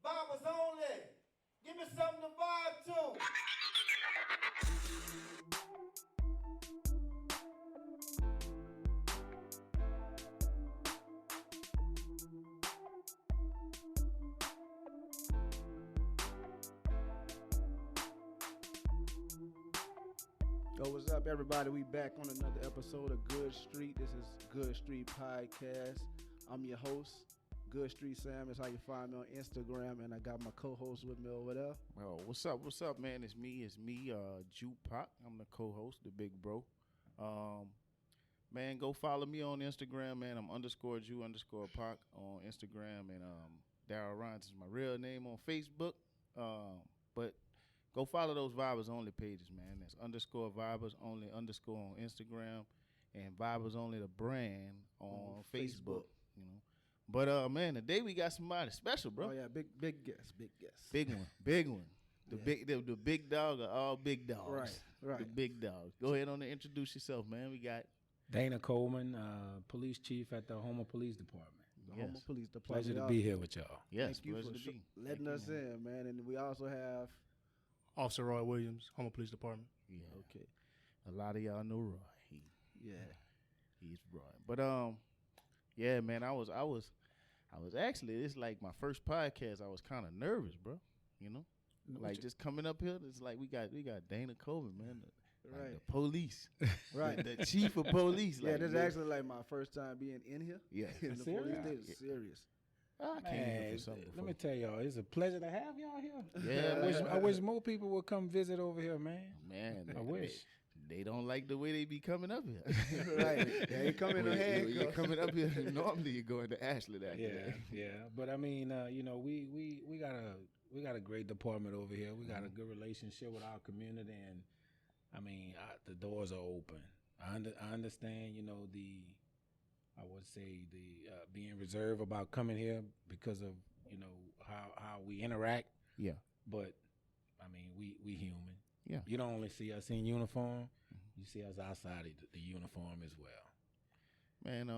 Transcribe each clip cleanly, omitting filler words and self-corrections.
Viber'z Only. Give me something to vibe to. Yo, what's up, everybody? We back on another episode of Goode Street. This is Goode Street Podcast. I'm your host, Goode Street Sam. Is how you find me on Instagram, and I got my co-host with me over there. Oh, what's up, man? It's me, Jupac. I'm the co-host, the big bro. Man, go follow me on Instagram, man. I'm _Ju_Pac on Instagram, and Darryl Rhines is my real name on Facebook. But go follow those Viber'z Only pages, man. That's _Viber'z Only _ on Instagram, and Viber'z Only the brand on Facebook. You know. But man, today we got somebody special, bro. Oh yeah, big guest. Big one. The big dog of all big dogs. Right. The big dogs. Go ahead and introduce yourself, man. We got Dana Coleman, police chief at the Houma Police Department. The Houma Police Department. Pleasure to be here with y'all. yes, Thank you pleasure for to be. letting us in, man. And we also have Officer Roy Williams, Houma Police Department. Yeah. okay, A lot of y'all know Roy. He's Roy. But yeah, man, I was actually, it's like my first podcast. I was kind of nervous, bro. You know, like just coming up here. It's like we got Dana Coleman, man. The police, right. the chief of police. Yeah, like, this is actually like my first time being in here. Yeah. In the Serious? police station. Serious. I came here for something Let before. me tell y'all, it's a pleasure to have y'all here. Yeah, I wish more people would come visit over here, man. Man, I wish. They don't like the way they be coming up here. Right. They ain't coming in When handcuffs. you're coming up here, normally you go into Ashland that day. Yeah. But I mean, we got a great department over here. We got a good relationship with our community, and I mean, the doors are open. I understand, I would say the being reserved about coming here because of how we interact. Yeah. But I mean, we human. Yeah. You don't only see us in uniform; you see us outside of the uniform as well. Man,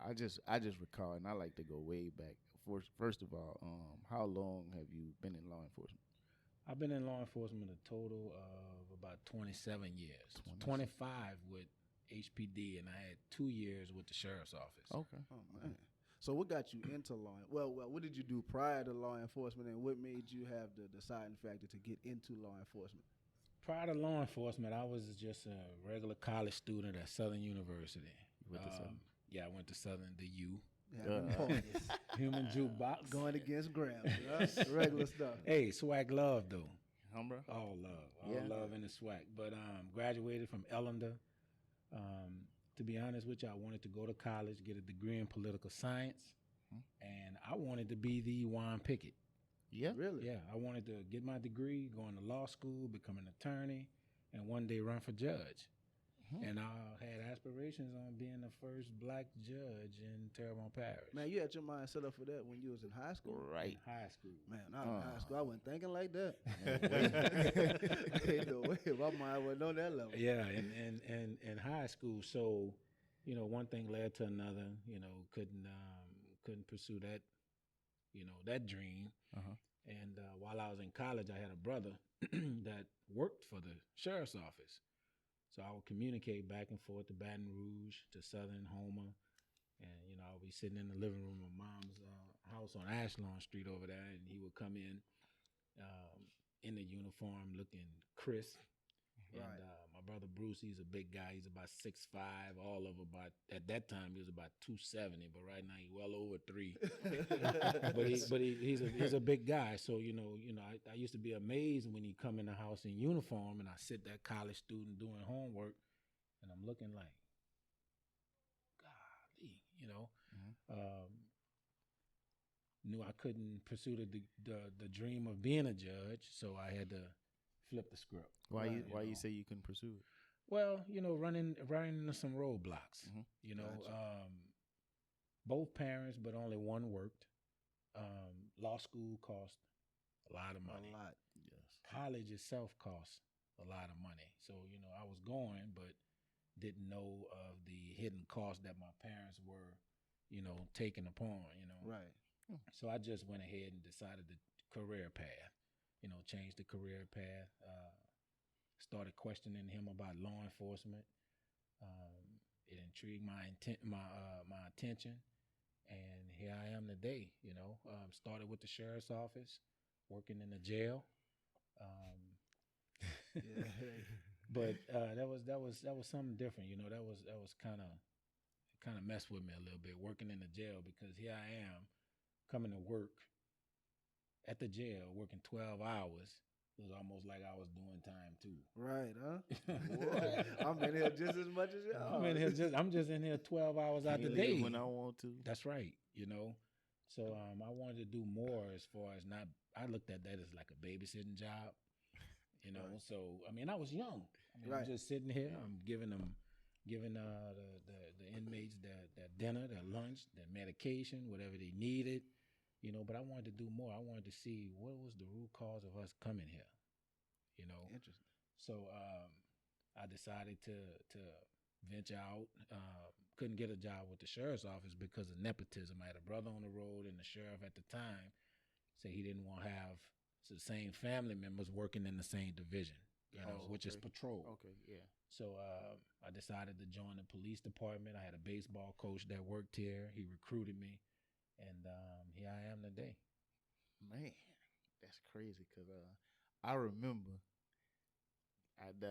I just recall, and I like to go way back. First of all, how long have you been in law enforcement? I've been in law enforcement a total of about 27 years. 25 with HPD, and I had 2 years with the sheriff's office. Okay. Oh man. So what got you into law? Well, what did you do prior to law enforcement, and what made you have the deciding factor to get into law enforcement? Prior to law enforcement, I was just a regular college student at Southern University. You went to Southern? Yeah, I went to Southern, the U. Human jukebox. Going against Graham, regular stuff. Hey, swag love though. Bro? All love in the swag. But graduated from Ellender. To be honest with you, I wanted to go to college, get a degree in political science, and I wanted to be the Juan Pickett. Yeah. Really? Yeah, I wanted to get my degree, go into law school, become an attorney, and one day run for judge. And I had aspirations on being the first black judge in Terrebonne Parish. Man, you had your mind set up for that when you was in high school? Right. High school. Man, not in high school. I wasn't thinking like that. Ain't no way. My mind wasn't on that level. Yeah, in high school. So, one thing led to another. Couldn't pursue that, that dream. And while I was in college, I had a brother that worked for the sheriff's office. So I would communicate back and forth to Baton Rouge, to Southern Houma. And, I would be sitting in the living room of Mom's house on Ashlon Street over there. And he would come in the uniform looking crisp. Right. And my brother Bruce, he's a big guy. He's about 6'5", all of about, at that time, he was about 270. But right now, he's well over 3. but he's a big guy. So, I used to be amazed when he come in the house in uniform and I sit that college student doing homework and I'm looking like, golly, knew I couldn't pursue the dream of being a judge. So I had to flip the script. Why you say you couldn't pursue it? Well, running into some roadblocks. Gotcha. Both parents, but only one worked. Law school cost a lot of money. A lot. Yes. College itself costs a lot of money. So, I was going, but didn't know of the hidden costs that my parents were, taking upon, Right. So I just went ahead and decided the career path, change the career path. Started questioning him about law enforcement. It intrigued my attention, and here I am today. Started with the sheriff's office, working in the jail. Yeah. But that was something different. That was kind of messed with me a little bit, working in the jail, because here I am coming to work at the jail, working 12 hours. It was almost like I was doing time too. Right, huh? I'm in here just as much as y'all. I'm just in here 12 hours out the day when I want to. That's right. So I wanted to do more as far as not. I looked at that as like a babysitting job. Right. So I was young. Right. I'm just sitting here. I'm giving the inmates their dinner, their lunch, their medication, whatever they needed. But I wanted to do more. I wanted to see what was the root cause of us coming here. Interesting. So I decided to venture out. Couldn't get a job with the sheriff's office because of nepotism. I had a brother on the road, and the sheriff at the time said he didn't want to have the same family members working in the same division, which is patrol. Okay, yeah. So I decided to join the police department. I had a baseball coach that worked here. He recruited me, and here I am today. Man, that's crazy because I remember,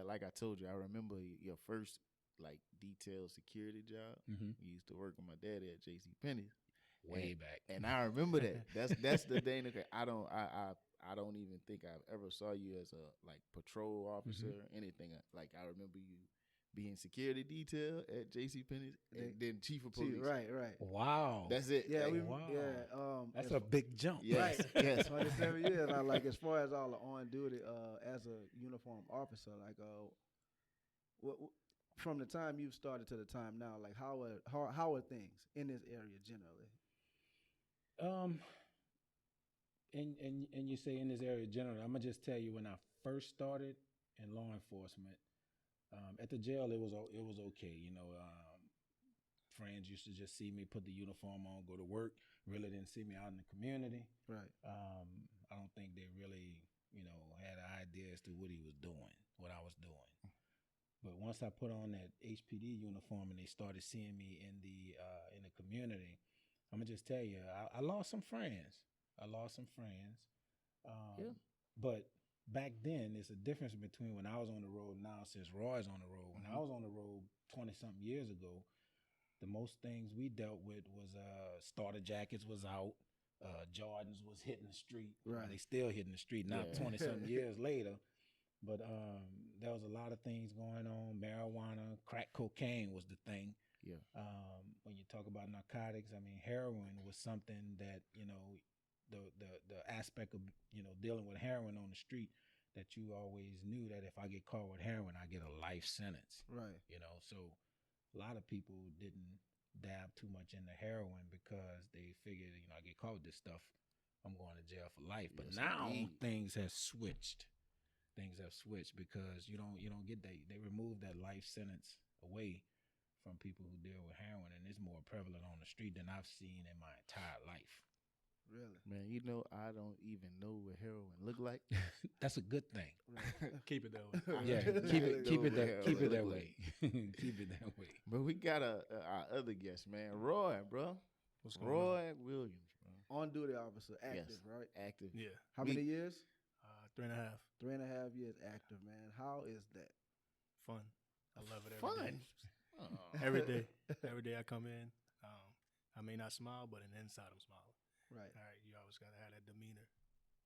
like I told you, I remember your first like detailed security job. Mm-hmm. You used to work with my daddy at J.C. Penney's way back, and I remember that. That's the thing. Okay, I don't even think I've ever saw you as a like patrol officer or anything. Like I remember you being security detail at J.C. Penney's and then chief of police. Right. Wow, That's it. Yeah, wow. That's a big jump. Yes, right. yes. 27 years. I like as far as all the on duty as a uniform officer, like what from the time you started to the time now, like how are things in this area generally? And you say in this area generally, I'm gonna just tell you when I first started in law enforcement, at the jail it was okay. Friends used to just see me put the uniform on, go to work. Really didn't see me out in the community. Right. I don't think they really, had an idea as to what he was doing, what I was doing. But once I put on that HPD uniform and they started seeing me in the community, I'm gonna just tell you, I lost some friends. But back then, it's a difference between when I was on the road now since Roy's on the road. When I was on the road 20-something years ago, the most things we dealt with was starter jackets was out, Jordans was hitting the street. Right. They still hitting the street now 20-something years later. But there was a lot of things going on. Marijuana, crack cocaine was the thing. Yeah. When you talk about narcotics, heroin was something that, the aspect of, dealing with heroin on the street, that you always knew that if I get caught with heroin, I get a life sentence. Right. So a lot of people didn't dab too much into heroin because they figured, I get caught with this stuff, I'm going to jail for life. But now things have switched. Because you don't get that. They removed that life sentence away from people who deal with heroin, and it's more prevalent on the street than I've seen in my entire life. Really? Man, I don't even know what heroin look like. That's a good thing. Right. Keep it that way. Yeah, keep it that way. Keep it that way. But we got our other guest, man, Roy, bro. What's going on? Roy Williams, bro. On duty officer, active, Yes. right? Active. Yeah. How many years? 3.5. 3.5 years active, man. How is that? Fun. I love it every Fun. day. Every day. Every day I come in, I may not smile, but in the inside I'm smiling. Right. All right, you always got to have that demeanor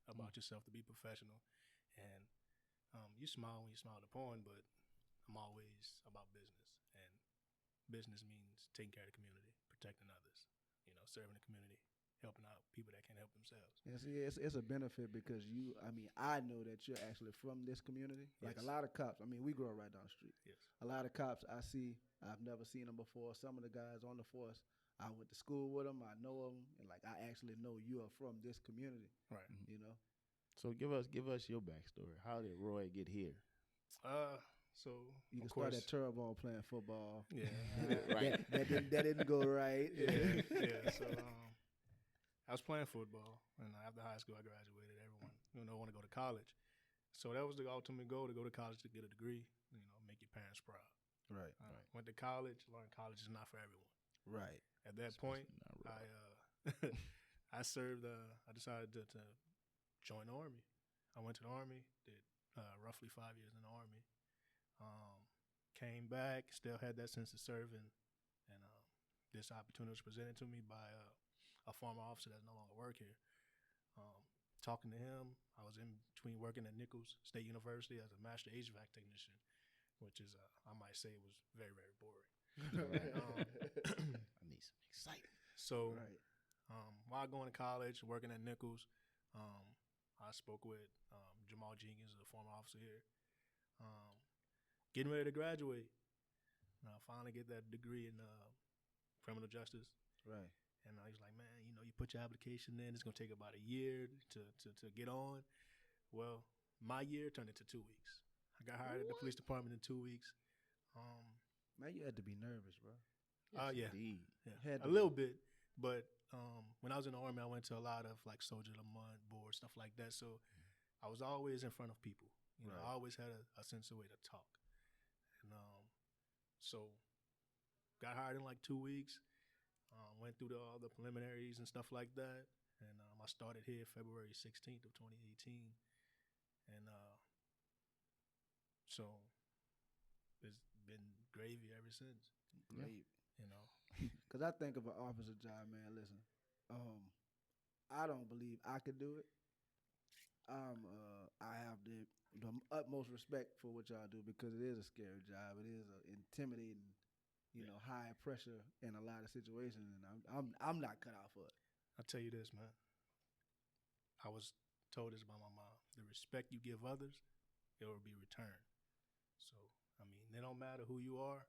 about yourself to be professional. And you smile when you smile at the porn, but I'm always about business. And business means taking care of the community, protecting others, serving the community, helping out people that can't help themselves. And see, it's a benefit because I know that you're actually from this community. Like a lot of cops, we grew up right down the street. Yes. A lot of cops I've never seen them before. Some of the guys on the force, I went to school with them. I know them, and I actually know you are from this community. Right. So give us your backstory. How did Roy get here? So You can of course, start at Turbo playing football. Yeah. Right. That didn't go right. Yeah. So I was playing football, and after high school, I graduated. Everyone, want to go to college. So that was the ultimate goal, to go to college to get a degree, make your parents proud. Right. Went to college, learned college is not for everyone. Right. At that point, I served, I decided to join the Army. I went to the Army, did roughly 5 years in the Army. Came back, still had that sense of serving, and this opportunity was presented to me by a former officer that's no longer work here. Talking to him, I was in between working at Nichols State University as a master HVAC technician, which is, I might say, was very, very boring. I need some excitement. So while going to college, working at Nichols, I spoke with Jamal Jenkins, a former officer here, getting ready to graduate. Finally get that degree in criminal justice. Right. And he's like, man, you put your application in, it's going to take about a year to get on. Well, my year turned into 2 weeks. I got hired at the police department in 2 weeks. Man, you had to be nervous, bro. Yeah. Had A little bit. But when I was in the Army, I went to a lot of like Soldier of the Month boards, stuff like that. So I was always in front of people. I always had a sense of way to talk. And so got hired in like 2 weeks. Went through all the preliminaries and stuff like that. And I started here February 16th of 2018. And so it's been gravy ever since. Great. Because I think of an officer job, man, listen, I don't believe I could do it. I have the utmost respect for what y'all do, because it is a scary job. It is an intimidating, high pressure in a lot of situations, and I'm not cut out for it. I'll tell you this, man. I was told this by my mom. The respect you give others, it will be returned. So, it don't matter who you are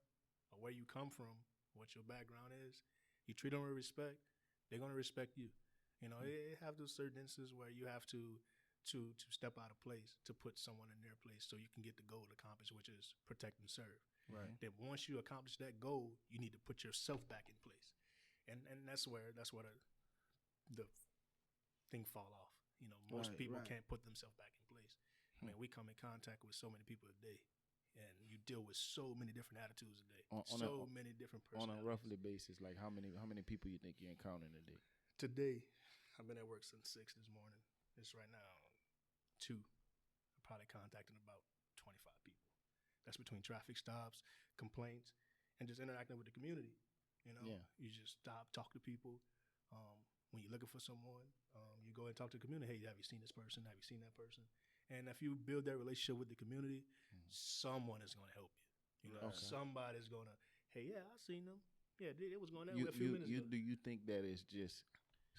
or where you come from, what your background is. You treat them with respect, they're going to respect you. They have those certain instances where you have to step out of place to put someone in their place so you can get the goal accomplished, which is protect and serve. Right. Then once you accomplish that goal, you need to put yourself back in place, and that's where the thing fall off. Most people can't put themselves back in place. We come in contact with so many people a day, and you deal with so many different attitudes a day, many different personalities. On a roughly basis, like how many people you think you encounter in a day? Today, I've been at work since 6 this morning. It's right now 2. I'm probably contacting about 25 people. That's between traffic stops, complaints, and just interacting with the community. You just stop, talk to people. When you're looking for someone, you go and talk to the community. Hey, have you seen this person? Have you seen that person? And if you build that relationship with the community, someone is going to help you. Somebody's going to, hey, yeah, I seen them. Yeah, it was going that way a few minutes ago. Do you think that it's just,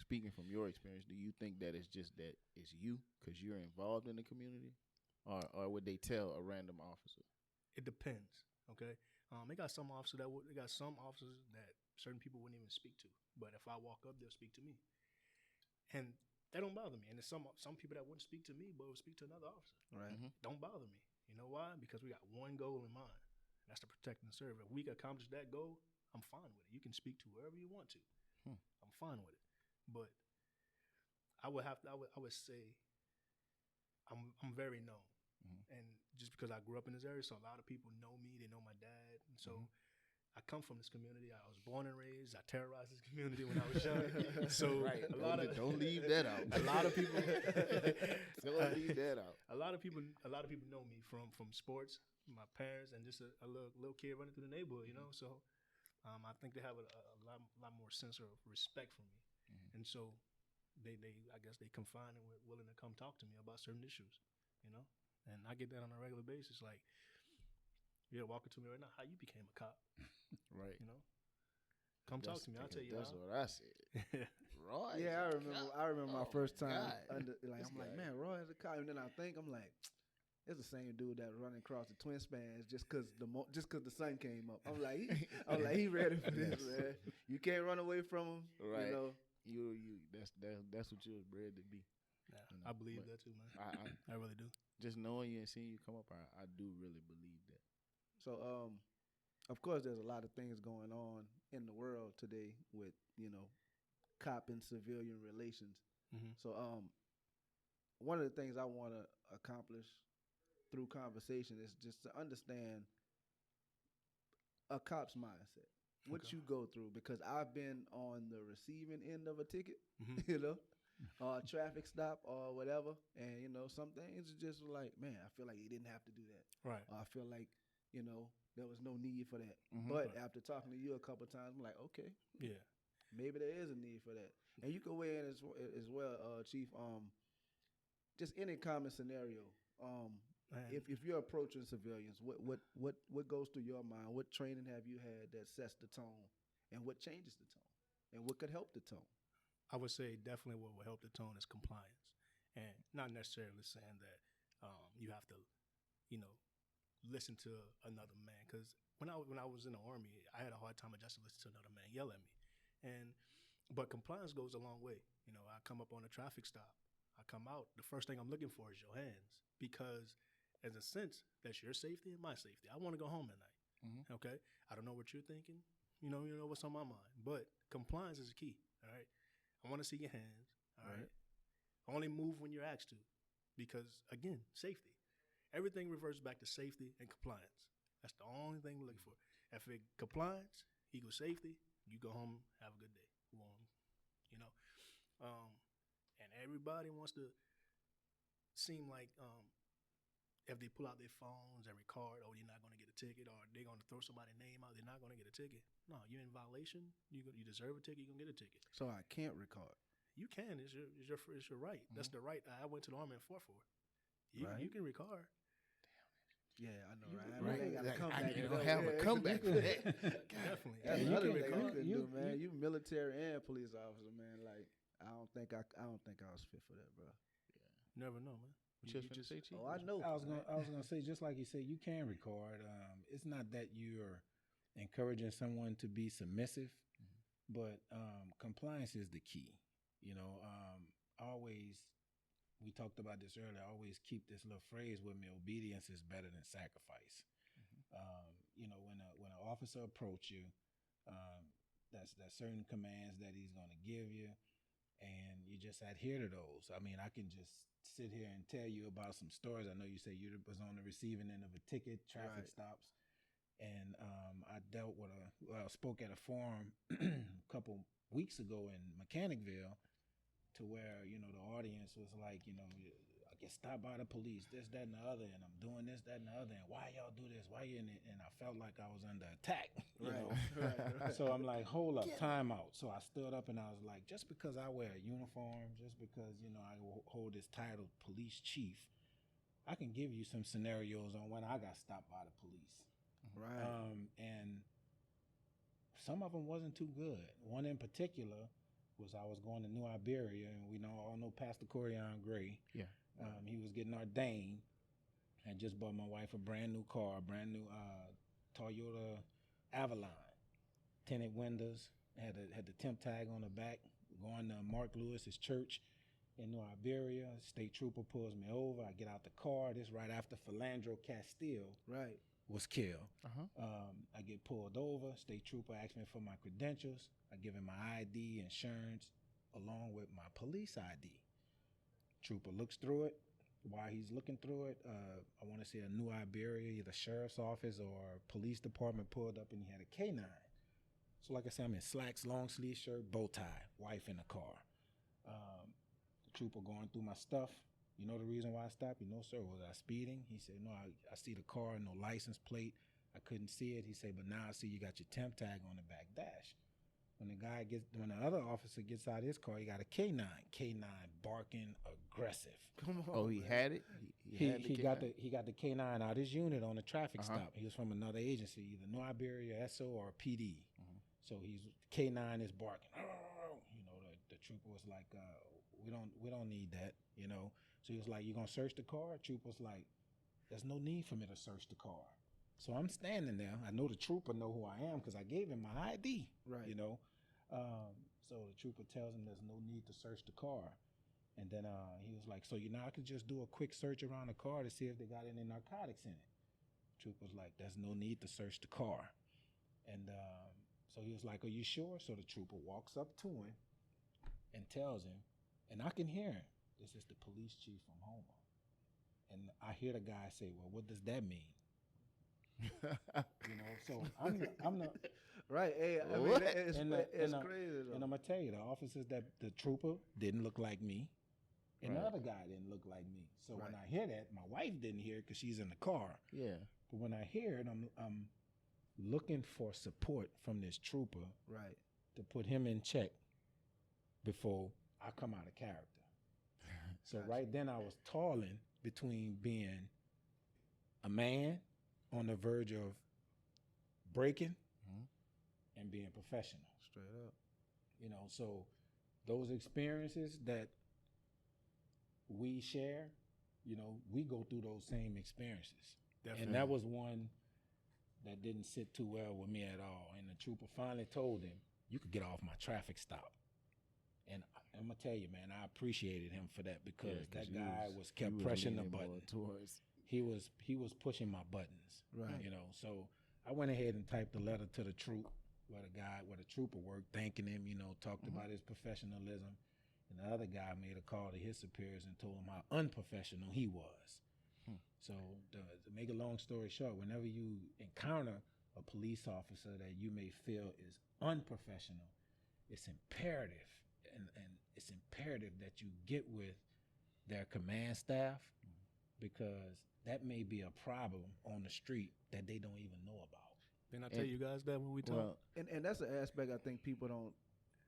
speaking from your experience, do you think that it's just that it's you because you're involved in the community? Or would they tell a random officer? It depends, okay? They got some officers that certain people wouldn't even speak to. But if I walk up, they'll speak to me. And that don't bother me. And there's some people that wouldn't speak to me, but would speak to another officer. Right. Don't bother me. You know why? Because we got one goal in mind. And that's to protect and serve. If we can accomplish that goal, I'm fine with it. You can speak to whoever you want to. I'm fine with it. But I would say I'm very known. And just because I grew up in this area, so a lot of people know me. They know my dad. And so I come from this community. I was born and raised. I terrorized this community when I was young. So don't leave that out. A lot of people don't leave that out. A lot of people know me from sports, my parents, and just a little kid running through the neighborhood. So I think they have a lot more sense of respect for me, and so they I guess they confine and were willing to come talk to me about certain issues. And I get that on a regular basis. Like, you're walking to me right now, how you became a cop. Right. Come talk to me. I'll tell you. That's what I said. Roy. Yeah, I remember my first time I'm like, man, Roy is a cop. And then I'm like, it's the same dude that was running across the twin spans just cause the sun came up. I'm like, he ready for this, man. You can't run away from him. Right. That's what you was bred to be. Yeah, I believe that too, man. I really do. Just knowing you and seeing you come up, I do really believe that. So, of course, there's a lot of things going on in the world today with, cop and civilian relations. Mm-hmm. So one of the things I want to accomplish through conversation is just to understand a cop's mindset, what Okay. you go through, because I've been on the receiving end of a ticket, Mm-hmm. you know, or a traffic stop or whatever. And, you know, some things are just like, man, I feel like you didn't have to do that. Right. Or I feel like, you know, there was no need for that. Mhm. But Right. after talking to you a couple of times, I'm like, okay, Yeah. maybe there is a need for that. And you can weigh in as well, Chief. Just any common scenario. Man. If you're approaching civilians, what goes through your mind? What training have you had that sets the tone, and what changes the tone, and what could help the tone? I would say definitely what will help the tone is compliance, and not necessarily saying that you have to, you know, listen to another man. Because when I was in the Army, I had a hard time adjusting to listen to another man yell at me, but compliance goes a long way. You know, I come up on a traffic stop, I come out, the first thing I'm looking for is your hands, because in a sense that's your safety and my safety. I want to go home at night. Mhm. Okay, I don't know what you're thinking. You know what's on my mind, but compliance is key. All right. I want to see your hands. All right. Only move when you're asked to, because again, safety. Everything reverts back to safety and compliance. That's the only thing we're looking for. If it compliance equals safety, you go home, have a good day. You know, and everybody wants to seem like if they pull out their phones and record, oh, you're not going to get a ticket, or they're going to throw somebody's name out, they're not going to get a ticket. No, you're in violation. You deserve a ticket. You're going to get a ticket. So I can't record. You can. It's your right. Mm-hmm. That's the right I went to the Army and fought for. You can record. Yeah, I know, right? Right. I gotta come back. You don't have a comeback for that. Definitely. That's you another can thing you record. can do, man. You military and police officer, man. Like I don't think I was fit for that, bro. Never know, man. What you just say, Chief? Oh, I know. I was gonna say, just like you said, you can record. It's not that you're encouraging someone to be submissive, but compliance is the key. You know, always. We talked about this earlier. I always keep this little phrase with me: obedience is better than sacrifice. You know, when an officer approach you, that's certain commands that he's going to give you, and you just adhere to those. I mean, I can just sit here and tell you about some stories. I know you said you was on the receiving end of a ticket, traffic stops, and I spoke at a forum a couple weeks ago in Mechanicville, to where, you know, the audience was like, you know, I get stopped by the police, this, that, and the other, and I'm doing this, that, and the other, and why y'all do this? Why you in it? And I felt like I was under attack. You know? Right. So I'm like, hold up, time out. So I stood up and I was like, just because I wear a uniform, just because, you know, I hold this title, police chief, I can give you some scenarios on when I got stopped by the police. Right. And some of them wasn't too good. One in particular was I was going to New Iberia, and we all know Pastor Corian Gray. Yeah. He was getting ordained, and just bought my wife a brand new car, brand new Toyota Avalon, tinted windows, had the temp tag on the back. Going to Mark Lewis's church in New Iberia. State trooper pulls me over. I get out the car. This right after Philandro Castile was killed. I get pulled over. State trooper asks me for my credentials. I give him my ID, insurance, along with my police ID. Trooper looks through it. While he's looking through it, I want to say a New Iberia, either sheriff's office or police department pulled up, and he had a K9. So like I said, I'm in slacks, long sleeve shirt, bow tie, wife in the car. The trooper going through my stuff. You know the reason why I stopped? You know, sir, was I speeding? He said, no, I see the car, no license plate. I couldn't see it. He said, but now I see you got your temp tag on the back dash. When the other officer gets out of his car, he got a K9 barking aggressive. Come on. Oh, he had it. He got the K9 out his unit on a traffic stop. He was from another agency, either New Iberia SO or PD. So he's K9 is barking. You know, the trooper was like, we don't need that. You know, so he was like, you gonna search the car? Trooper's like, there's no need for me to search the car. So I'm standing there. I know the trooper know who I am because I gave him my ID. Right. You know, so the trooper tells him there's no need to search the car. And then he was like, so I could just do a quick search around the car to see if they got any narcotics in it. Trooper's like, there's no need to search the car. And so he was like, are you sure? So the trooper walks up to him and tells him, and I can hear him, this is the police chief from Houma. And I hear the guy say, well, what does that mean? So I'm the Right. Hey, I mean, What? it's and crazy though. and I'm gonna tell you, the officers the trooper didn't look like me, and the Right. other guy didn't look like me. So when Right. I hear that, my wife didn't hear it because she's in the car. Yeah. But when I hear it, I'm looking for support from this trooper Right. to put him in check before I come out of character. So right then I was toiling between being a man on the verge of breaking and being professional. Straight up. So those experiences that we share, we go through those same experiences. Definitely. And that was one that didn't sit too well with me at all. And the trooper finally told him, you could get off my traffic stop. And I'm gonna tell you, man, I appreciated him for that because that guy kept pressing the button. He was pushing my buttons. Right. So I went ahead and typed a letter to the troop where the trooper worked, thanking him, talked about his professionalism. And the other guy made a call to his superiors and told him how unprofessional he was. So to make a long story short, whenever you encounter a police officer that you may feel is unprofessional, it's imperative, and it's imperative that you get with their command staff because that may be a problem on the street that they don't even know about. Didn't I tell you guys that when we talked? Well, And that's an aspect I think people don't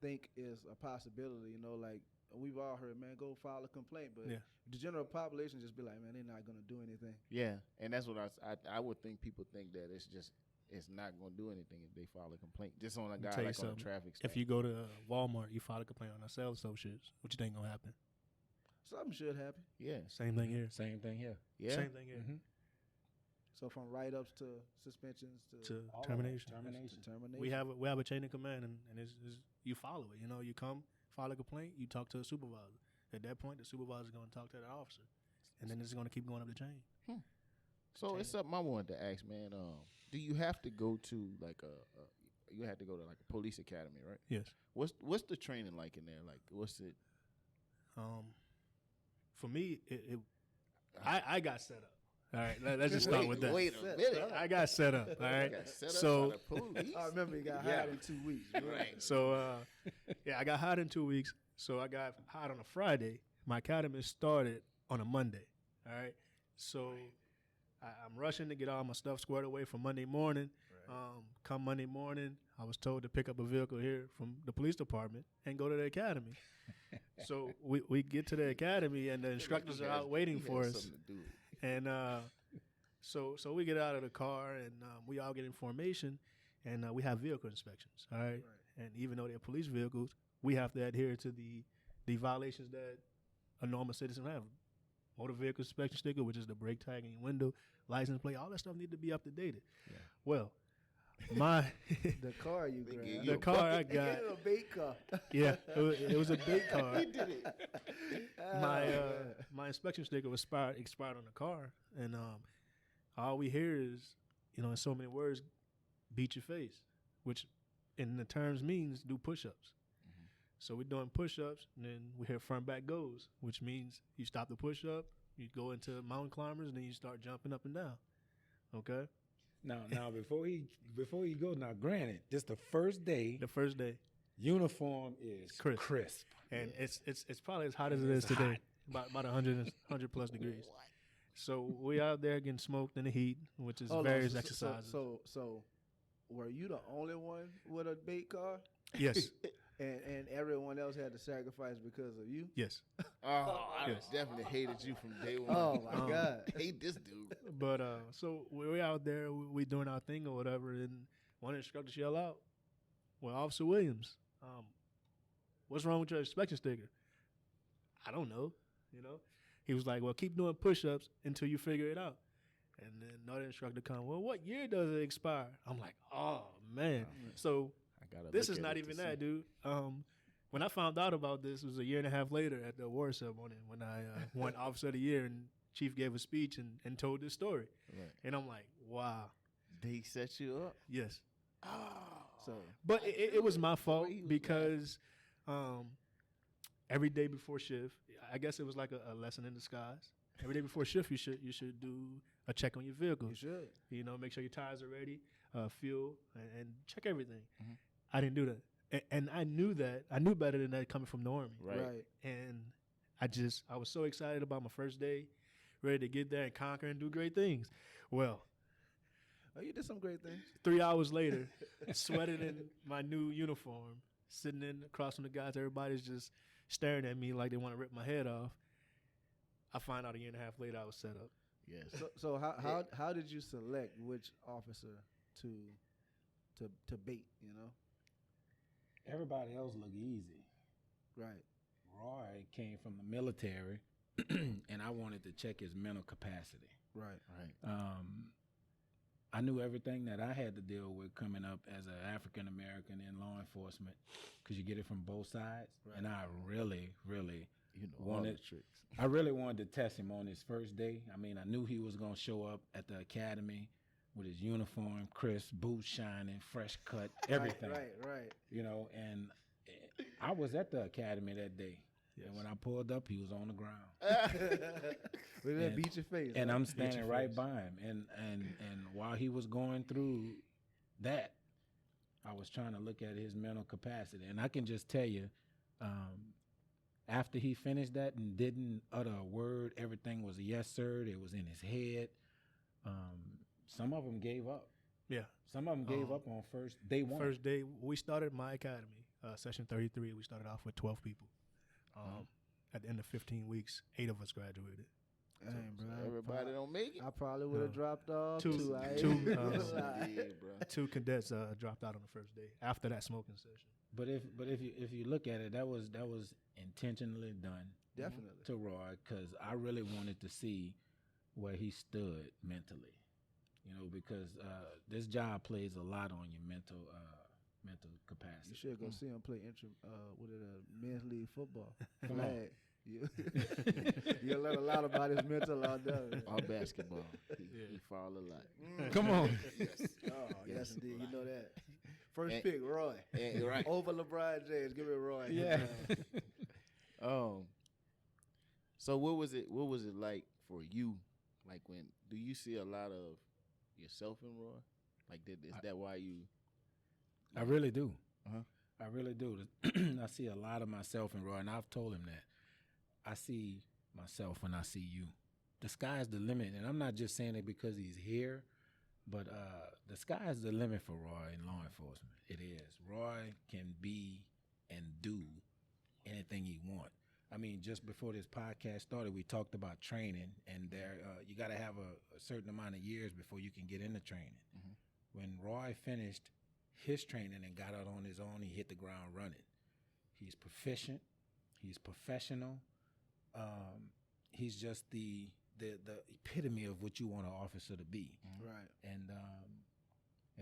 think is a possibility. Like we've all heard, man, go file a complaint, but Yeah. the general population just be like, man, they're not gonna do anything. yeah, and that's what I would think. People think that it's not going to do anything if they file a complaint. Just on a Let me guy tell you like on a something. traffic stop. If you go to Walmart, you file a complaint on our sales associates, what you think gonna happen? Something should happen. yeah, Same thing here. Same thing here. yeah, Same thing here. So from write-ups to suspensions to To termination. termination. We have a chain of command, and it's you follow it. You come file a complaint, you talk to a supervisor. At that point, the supervisor is going to talk to that officer, and then it's going to keep going up the chain. So it's something I wanted to ask, man. Do you have to go to like you have to go to like a police academy, right? Yes. What's the training like in there? Like, what's it? For me, I got set up. All right, let's just start with that. Wait a minute. I got set up. All right. Got set up So by the police? I remember he got hired in 2 weeks. Right. So I got hired in 2 weeks. So I got hired on a Friday. My academy started on a Monday. All right. So I'm rushing to get all my stuff squared away for Monday morning. Come Monday morning, I was told to pick up a vehicle here from the police department and go to the academy. So we get to the academy and the instructors are out waiting for us. And so we get out of the car and we all get in formation and we have vehicle inspections. All right. And even though they're police vehicles, we have to adhere to the violations that a normal citizen have. Motor vehicle inspection sticker, which is the brake tag in your window, license plate, all that stuff need to be up to date. Yeah. Well, The car you grabbed. the car I got, A bait car. yeah, it was a bait car. He did it. My inspection sticker was expired on the car, and all we hear is, in so many words, beat your face, which in the terms means do push-ups. So we're doing push-ups, and then we hear front back goes, which means you stop the push-up, you go into mountain climbers, and then you start jumping up and down. Okay. Now before he go, now granted, this the first day. The first day, Uniform is crisp. and it's probably as hot as it is today, about 100 plus degrees. So we out there getting smoked in the heat, which is various exercises. So, were you the only one with a bait car? Yes, And everyone else had to sacrifice because of you? yes. Oh, I definitely hated you from day one. Oh, my God. Hate this dude. But so we're out there, we doing our thing or whatever, and one instructor yell out, "Well, Officer Williams, what's wrong with your inspection sticker?" I don't know, He was like, "Well, keep doing push-ups until you figure it out." And then another instructor come, "Well, what year does it expire?" I'm like, "Oh man!" So this is not even that, dude. When I found out about this, it was a year and a half later at the award ceremony when I won Officer of the Year, and Cheif gave a speech and told this story. Right. And I'm like, wow. They set you up. Yes. So, But it was my fault because every day before shift, I guess it was like a lesson in disguise. Every day before shift, you should do a check on your vehicle. You should. You know, make sure your tires are ready, fuel, and check everything. Mhm. I didn't do that, and I knew that. I knew better than that coming from the Army. Right. And I was so excited about my first day, ready to get there and conquer and do great things. Well, Oh, you did some great things. 3 hours later, sweated in my new uniform, sitting in across from the guys. Everybody's just staring at me like they want to rip my head off. I find out a year and a half later I was set up. Yes. So how did you select which officer to bait? You know. Everybody else look easy. Right. Roy came from the military, and I wanted to check his mental capacity. Right. Right. I knew everything that I had to deal with coming up as an African American in law enforcement, because you get it from both sides. Right. And I really, really You know all the tricks. I really wanted to test him on his first day. I mean, I knew he was going to show up at the academy with his uniform, crisp, boots shining, fresh cut, everything. Right. You know, and I was at the academy that day. Yes. And when I pulled up, he was on the ground. We didn't And- beat your face. And huh? I'm your standing right face. by him. And while he was going through that, I was trying to look at his mental capacity. And I can just tell you, after he finished that and didn't utter a word, everything was a yes, sir. It was in his head. Some of them gave up. Yeah. Some of them gave up on day one. First day, we started my academy, session 33. We started off with 12 people. At the end of 15 weeks, 8 of us graduated. Dang, bro. Everybody don't make it. I probably would have No. dropped off Two- too. I two, ain't gonna lie. Yeah, bro. 2 cadets dropped out on the first day after that smoking session. But if you look at it, that was intentionally done Definitely. to Roy, because I really wanted to see where he stood mentally. You know, because this job plays a lot on your mental capacity. You should go see him play men's league football. Come on. Flag. You'll learn a lot about his mental out there. All basketball. He fall a lot. Come on. Oh, yes, indeed. You know that. First And- pick, Roy. And, right. Over LeBron James. Give me Roy. Yeah. So what was it like for you? Like, do you see a lot of yourself in Roy? Like, is that why you? I really do. Uh-huh. I really do. I see a lot of myself in Roy, and I've told him that. I see myself when I see you. The sky's the limit, and I'm not just saying it because he's here, but the sky's the limit for Roy in law enforcement. It is. Roy can be and do anything he wants. I mean, just before this podcast started, we talked about training, and you got to have a certain amount of years before you can get into training. Mhm. When Roy finished his training and got out on his own, he hit the ground running. He's proficient. He's professional. He's just the epitome of what you want an officer to be. Right. And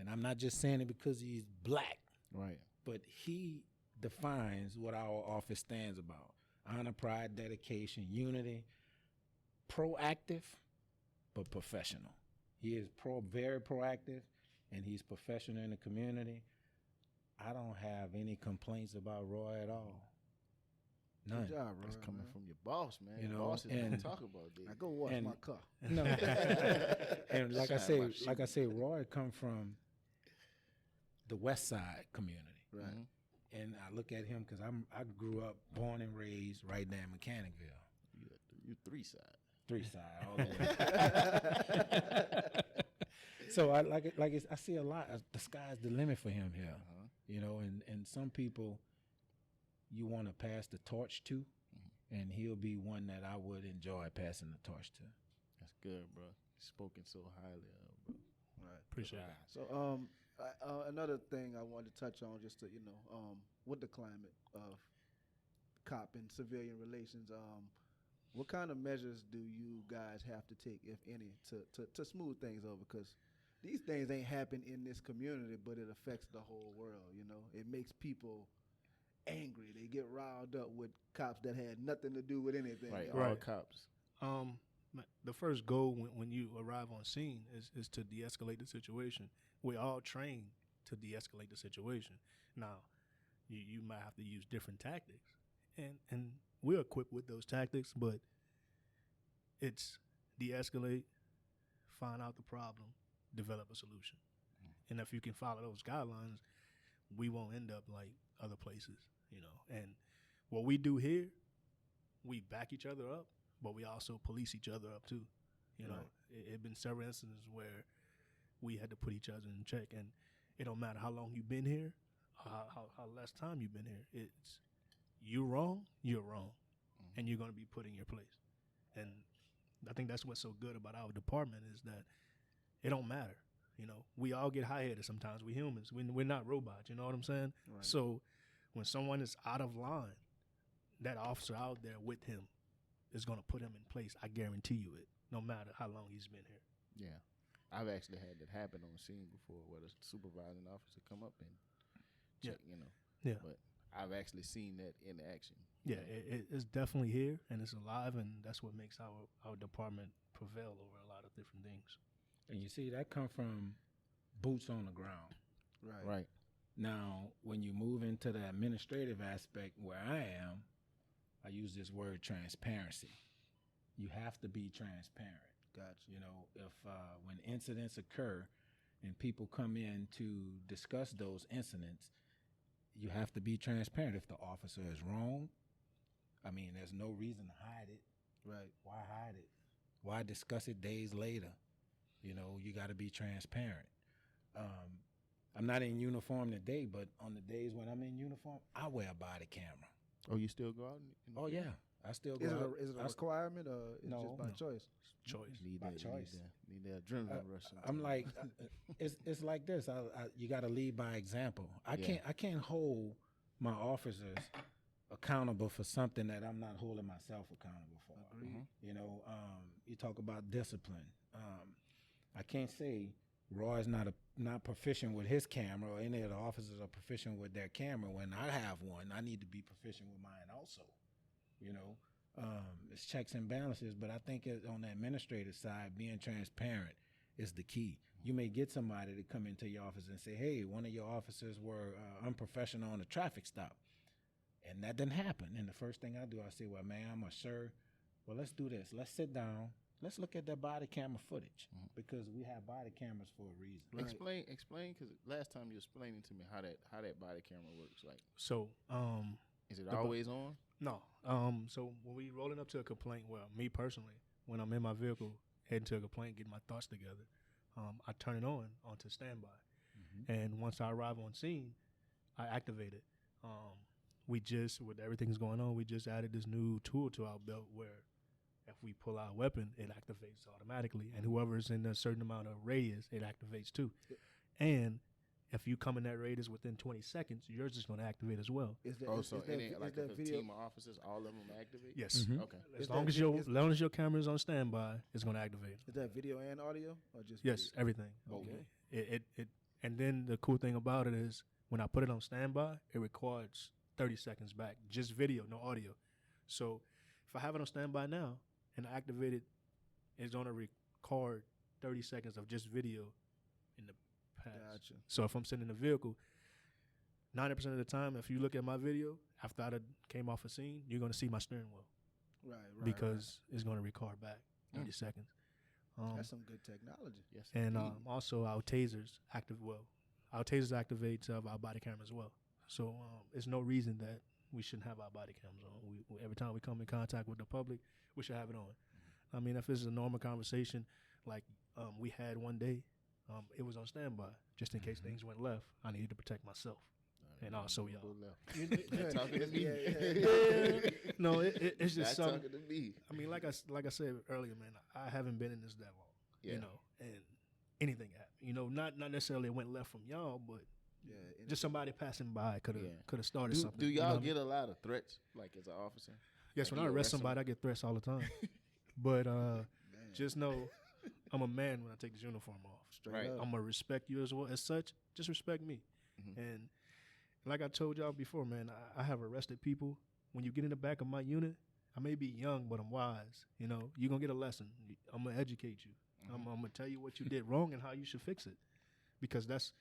I'm not just saying it because he's black, Right. but he defines what our office stands about: honor, pride, dedication, unity, proactive, but professional. He is very proactive, and he's professional in the community. I don't have any complaints about Roy at all. None. Good job, Roy. That's coming man. from your boss, man. You Your know, boss is gonna and- talk about this. I go wash and- my car. No. And like I Shine say, my shoe. Roy come from the West Side community. Right. Mhm. And I look at him because I grew up, born and raised right there in Mechanicville. You 3 side. 3 side all the way. So I see a lot. The sky's the limit for him here. Uh-huh. You know, and some people you want to pass the torch to, and he'll be one that I would enjoy passing the torch to. That's good, bro. Spoken so highly of, bro. Right. Appreciate it. So, another thing I wanted to touch on, just to with the climate of cop and civilian relations, what kind of measures do you guys have to take, if any, to smooth things over? Because these things ain't happen in this community, but it affects the whole world. You know, it makes people angry. They get riled up with cops that had nothing to do with anything. Right. You know? All cops. The first goal when you arrive on scene is to de-escalate the situation. We all train to de-escalate the situation. Now, you might have to use different tactics, and we're equipped with those tactics, but it's de-escalate, find out the problem, develop a solution. And if you can follow those guidelines, we won't end up like other places, you know. And what we do here, we back each other up, but we also police each other up too. You know, it been several instances where we had to put each other in check, and it don't matter how long you've been here, how less time you've been here. It's you're wrong, and you're going to be put in your place. And I think that's what's so good about our department is that it don't matter. You know, we all get high-headed sometimes. We humans. We're not robots. You know what I'm saying? Right. So when someone is out of line, that officer out there with him is going to put him in place. I guarantee you it, no matter how long he's been here. Yeah. I've actually had that happen on the scene before where the supervising officer come up and check, you know. Yeah. But I've actually seen that in action. Yeah, it's definitely here, and it's alive, and that's what makes our department prevail over a lot of different things. And you see, that come from boots on the ground. Right. Now, when you move into the administrative aspect where I am, I use this word transparency. You have to be transparent. Gotcha. You know, if when incidents occur and people come in to discuss those incidents, you have to be transparent. If the officer is wrong, I mean, there's no reason to hide it. Right. Why hide it? Why discuss it days later? You know, you got to be transparent. I'm not in uniform today, but on the days when I'm in uniform, I wear a body camera. Oh, you still go out? Oh, yeah. I still go out. Is it a requirement or is it just by choice? Choice. By choice. Need that adrenaline rush. I'm like, it's like this. You got to lead by example. I can't hold my officers accountable for something that I'm not holding myself accountable for. You know, you talk about discipline. I can't say Roy's not proficient with his camera or any of the officers are proficient with their camera. When I have one, I need to be proficient with mine also. You know, it's checks and balances, but I think on the administrative side, being transparent is the key. You may get somebody to come into your office and say, hey, one of your officers were unprofessional on a traffic stop. And that didn't happen. And the first thing I do, I say, well, ma'am or sir, well, let's do this. Let's sit down. Let's look at that body camera footage because we have body cameras for a reason. Right. Explain, because last time you were explaining to me how that body camera works. Like, so, is it always on? No. So when we rolling up to a complaint, well, me personally, when I'm in my vehicle heading to a complaint, getting my thoughts together, I turn it onto standby, and once I arrive on scene, I activate it. We just, with everything's going on, we just added this new tool to our belt where if we pull our weapon, it activates automatically, and whoever's in a certain amount of radius, it activates too. And if you come in that radius within 20 seconds, yours is going to activate as well. Is that a team of officers, all of them activate? Yes. Okay. As long as your camera is on standby, it's going to activate. Is that video and audio or just yes, video? Everything. Okay. It and then the cool thing about it is when I put it on standby, it records 30 seconds back, just video, no audio. So if I have it on standby now and I activate it, it's going to record 30 seconds of just video in the past. Gotcha. So if I'm sitting in the vehicle, 90% of the time, if you look at my video, after I came off a scene, you're going to see my steering wheel. Right. Because it's going to record back 30 seconds. That's some good technology. Yes. And also our tasers activate our body camera as well. So there's no reason that we shouldn't have our body cams on. Every time we come in contact with the public, we should have it on. I mean, if it's a normal conversation like we had one day, it was on standby just in case things went left. I needed to protect myself. And also y'all. Talking to me. No, it's just something. Talking to me. I mean, like I said earlier, man, I haven't been in this that long. Yeah. You know, and anything happened. You know, not necessarily went left from y'all, but just somebody passing by could have started something. Do y'all get a lot of threats, like as an officer? Yes, when I arrest somebody, I get threats all the time. But just know, I'm a man when I take this uniform off. Straight up. I'm gonna respect you as well as such. Just respect me. And like I told y'all before, man, I have arrested people. When you get in the back of my unit, I may be young, but I'm wise. You know, you're gonna get a lesson. I'm gonna educate you. I'm gonna tell you what you did wrong and how you should fix it. Because that's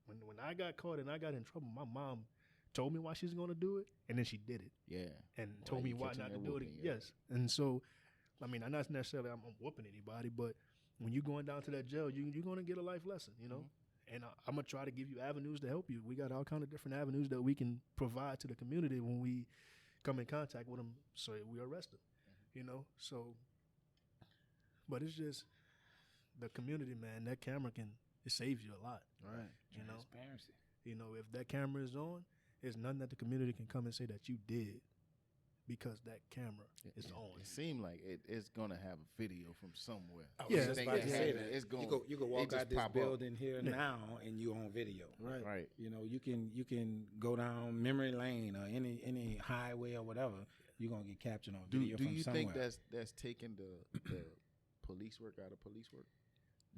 when I got caught and I got in trouble, my mom told me why she's going to do it, and then she did it. Yeah. And Why told me you why catching not to that do it. whooping, yeah. Yes. And so, I mean, I'm not necessarily I'm whooping anybody, but when you're going down to that jail, you're going to get a life lesson, you know? And I'm going to try to give you avenues to help you. We got all kind of different avenues that we can provide to the community when we come in contact with them, so we arrest them, you know? So, but it's just the community, man. That camera it saves you a lot. Right. You know? Transparency. You know, if that camera is on, there's nothing that the community can come and say that you did because that camera is on. It seemed like it's gonna have a video from somewhere. Yeah, just Think about that to say happened. that. It's going. You go walk just out this pop up. building here now, and you on video. Right. You know, you can go down memory lane or any highway or whatever. You're gonna get captured on Do video from you somewhere. think that's taking the police work out of police work?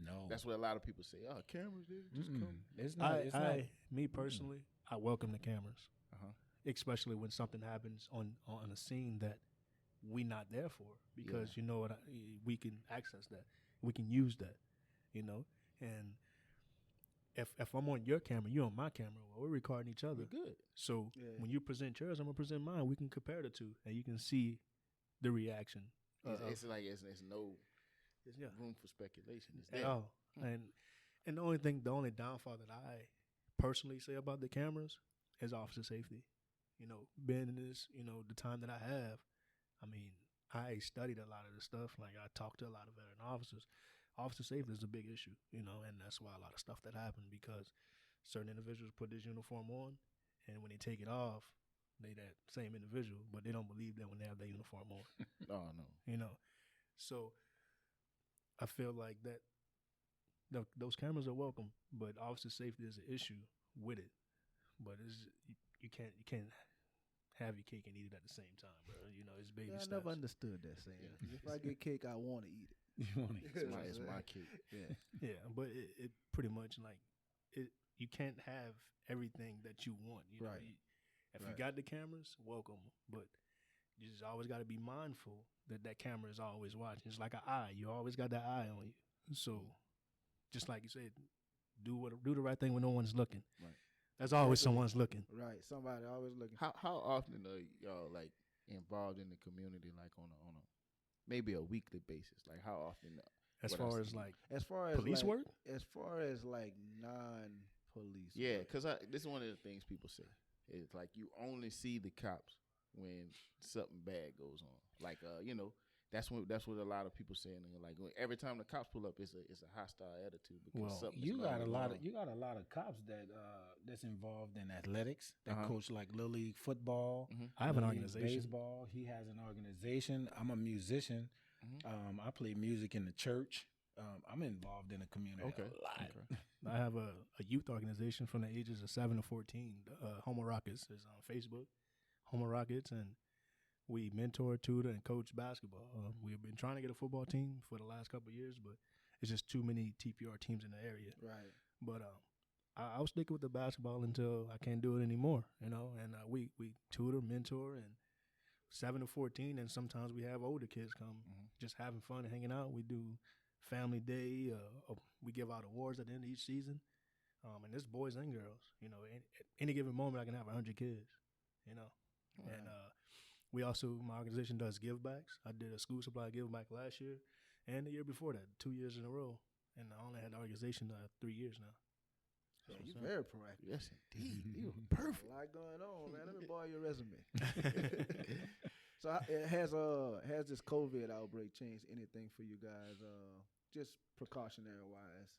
No? That's what a lot of people say. Oh, cameras, dude, just come. It's not. It's not. Me personally, I welcome the cameras, Uh-huh. especially when something happens on a scene that we not there for, because you know what, we can access that, we can use that, you know. And if I'm on your camera, you're on my camera, well, we're recording each other. We're good. So when you present yours, I'm gonna present mine. We can compare the two, and you can see the reaction. It's like it's no Yeah. room for speculation. It's At there. all. And the only downfall that I personally say about the cameras is officer safety. You know, being in this, you know, the time that I have, I mean, I studied a lot of this stuff. Like, I talked to a lot of veteran officers. Officer safety is a big issue, you know, and that's why a lot of stuff that happened, because certain individuals put this uniform on, and when they take it off, they that same individual, but they don't believe that when they have their uniform on. Oh no. You know, so I feel like that those cameras are welcome, but officer safety is an issue with it. But you can't have your cake and eat it at the same time, bro. You know, it's baby Yeah, I steps. never understood that saying. If I get cake, I want to eat it. You want to It's my cake. Yeah. Yeah, but it pretty much like it. You can't have everything that you want. You know, Right. If you got the cameras, welcome. But you just always got to be mindful that camera is always watching. It's like an eye. You always got that eye on you. So, just like you said, do the right thing when no one's looking. Right. There's always someone's looking. Right. Somebody always looking. How often are y'all like involved in the community, like on a maybe a weekly basis? Like how often? As what far else as do you- like As far as police like, work? as far as like non-police. Yeah, work. because this is one of the things people say. It's like you only see the cops when something bad goes on. Like you know, that's what a lot of people say. And they're like every time the cops pull up, it's a hostile attitude because Well, something. You got a lot of cops that's involved in athletics that coach like Little League football. I have an Little League organization. baseball. He has an organization. I'm a musician. I play music in the church. I'm involved in the community a lot. Okay. I have a youth organization from the ages of 7 to 14. Houma Rockets is on Facebook. Houma Rockets, and we mentor, tutor, and coach basketball. We've been trying to get a football team for the last couple of years, but it's just too many TPR teams in the area. Right. But I'll stick with the basketball until I can't do it anymore, you know. And we tutor, mentor, and 7 to 14, and sometimes we have older kids come, just having fun and hanging out. We do family day. We give out awards at the end of each season, and it's boys and girls. You know, at any given moment, I can have 100 kids. You know, and we also, my organization does give backs. I did a school supply give back last year, and the year before that, 2 years in a row. And I only had the organization 3 years now. So you're very proactive. Yes, indeed. You perfect. A lot going on, man. Let me borrow your resume. So has this COVID outbreak changed anything for you guys? Just precautionary wise.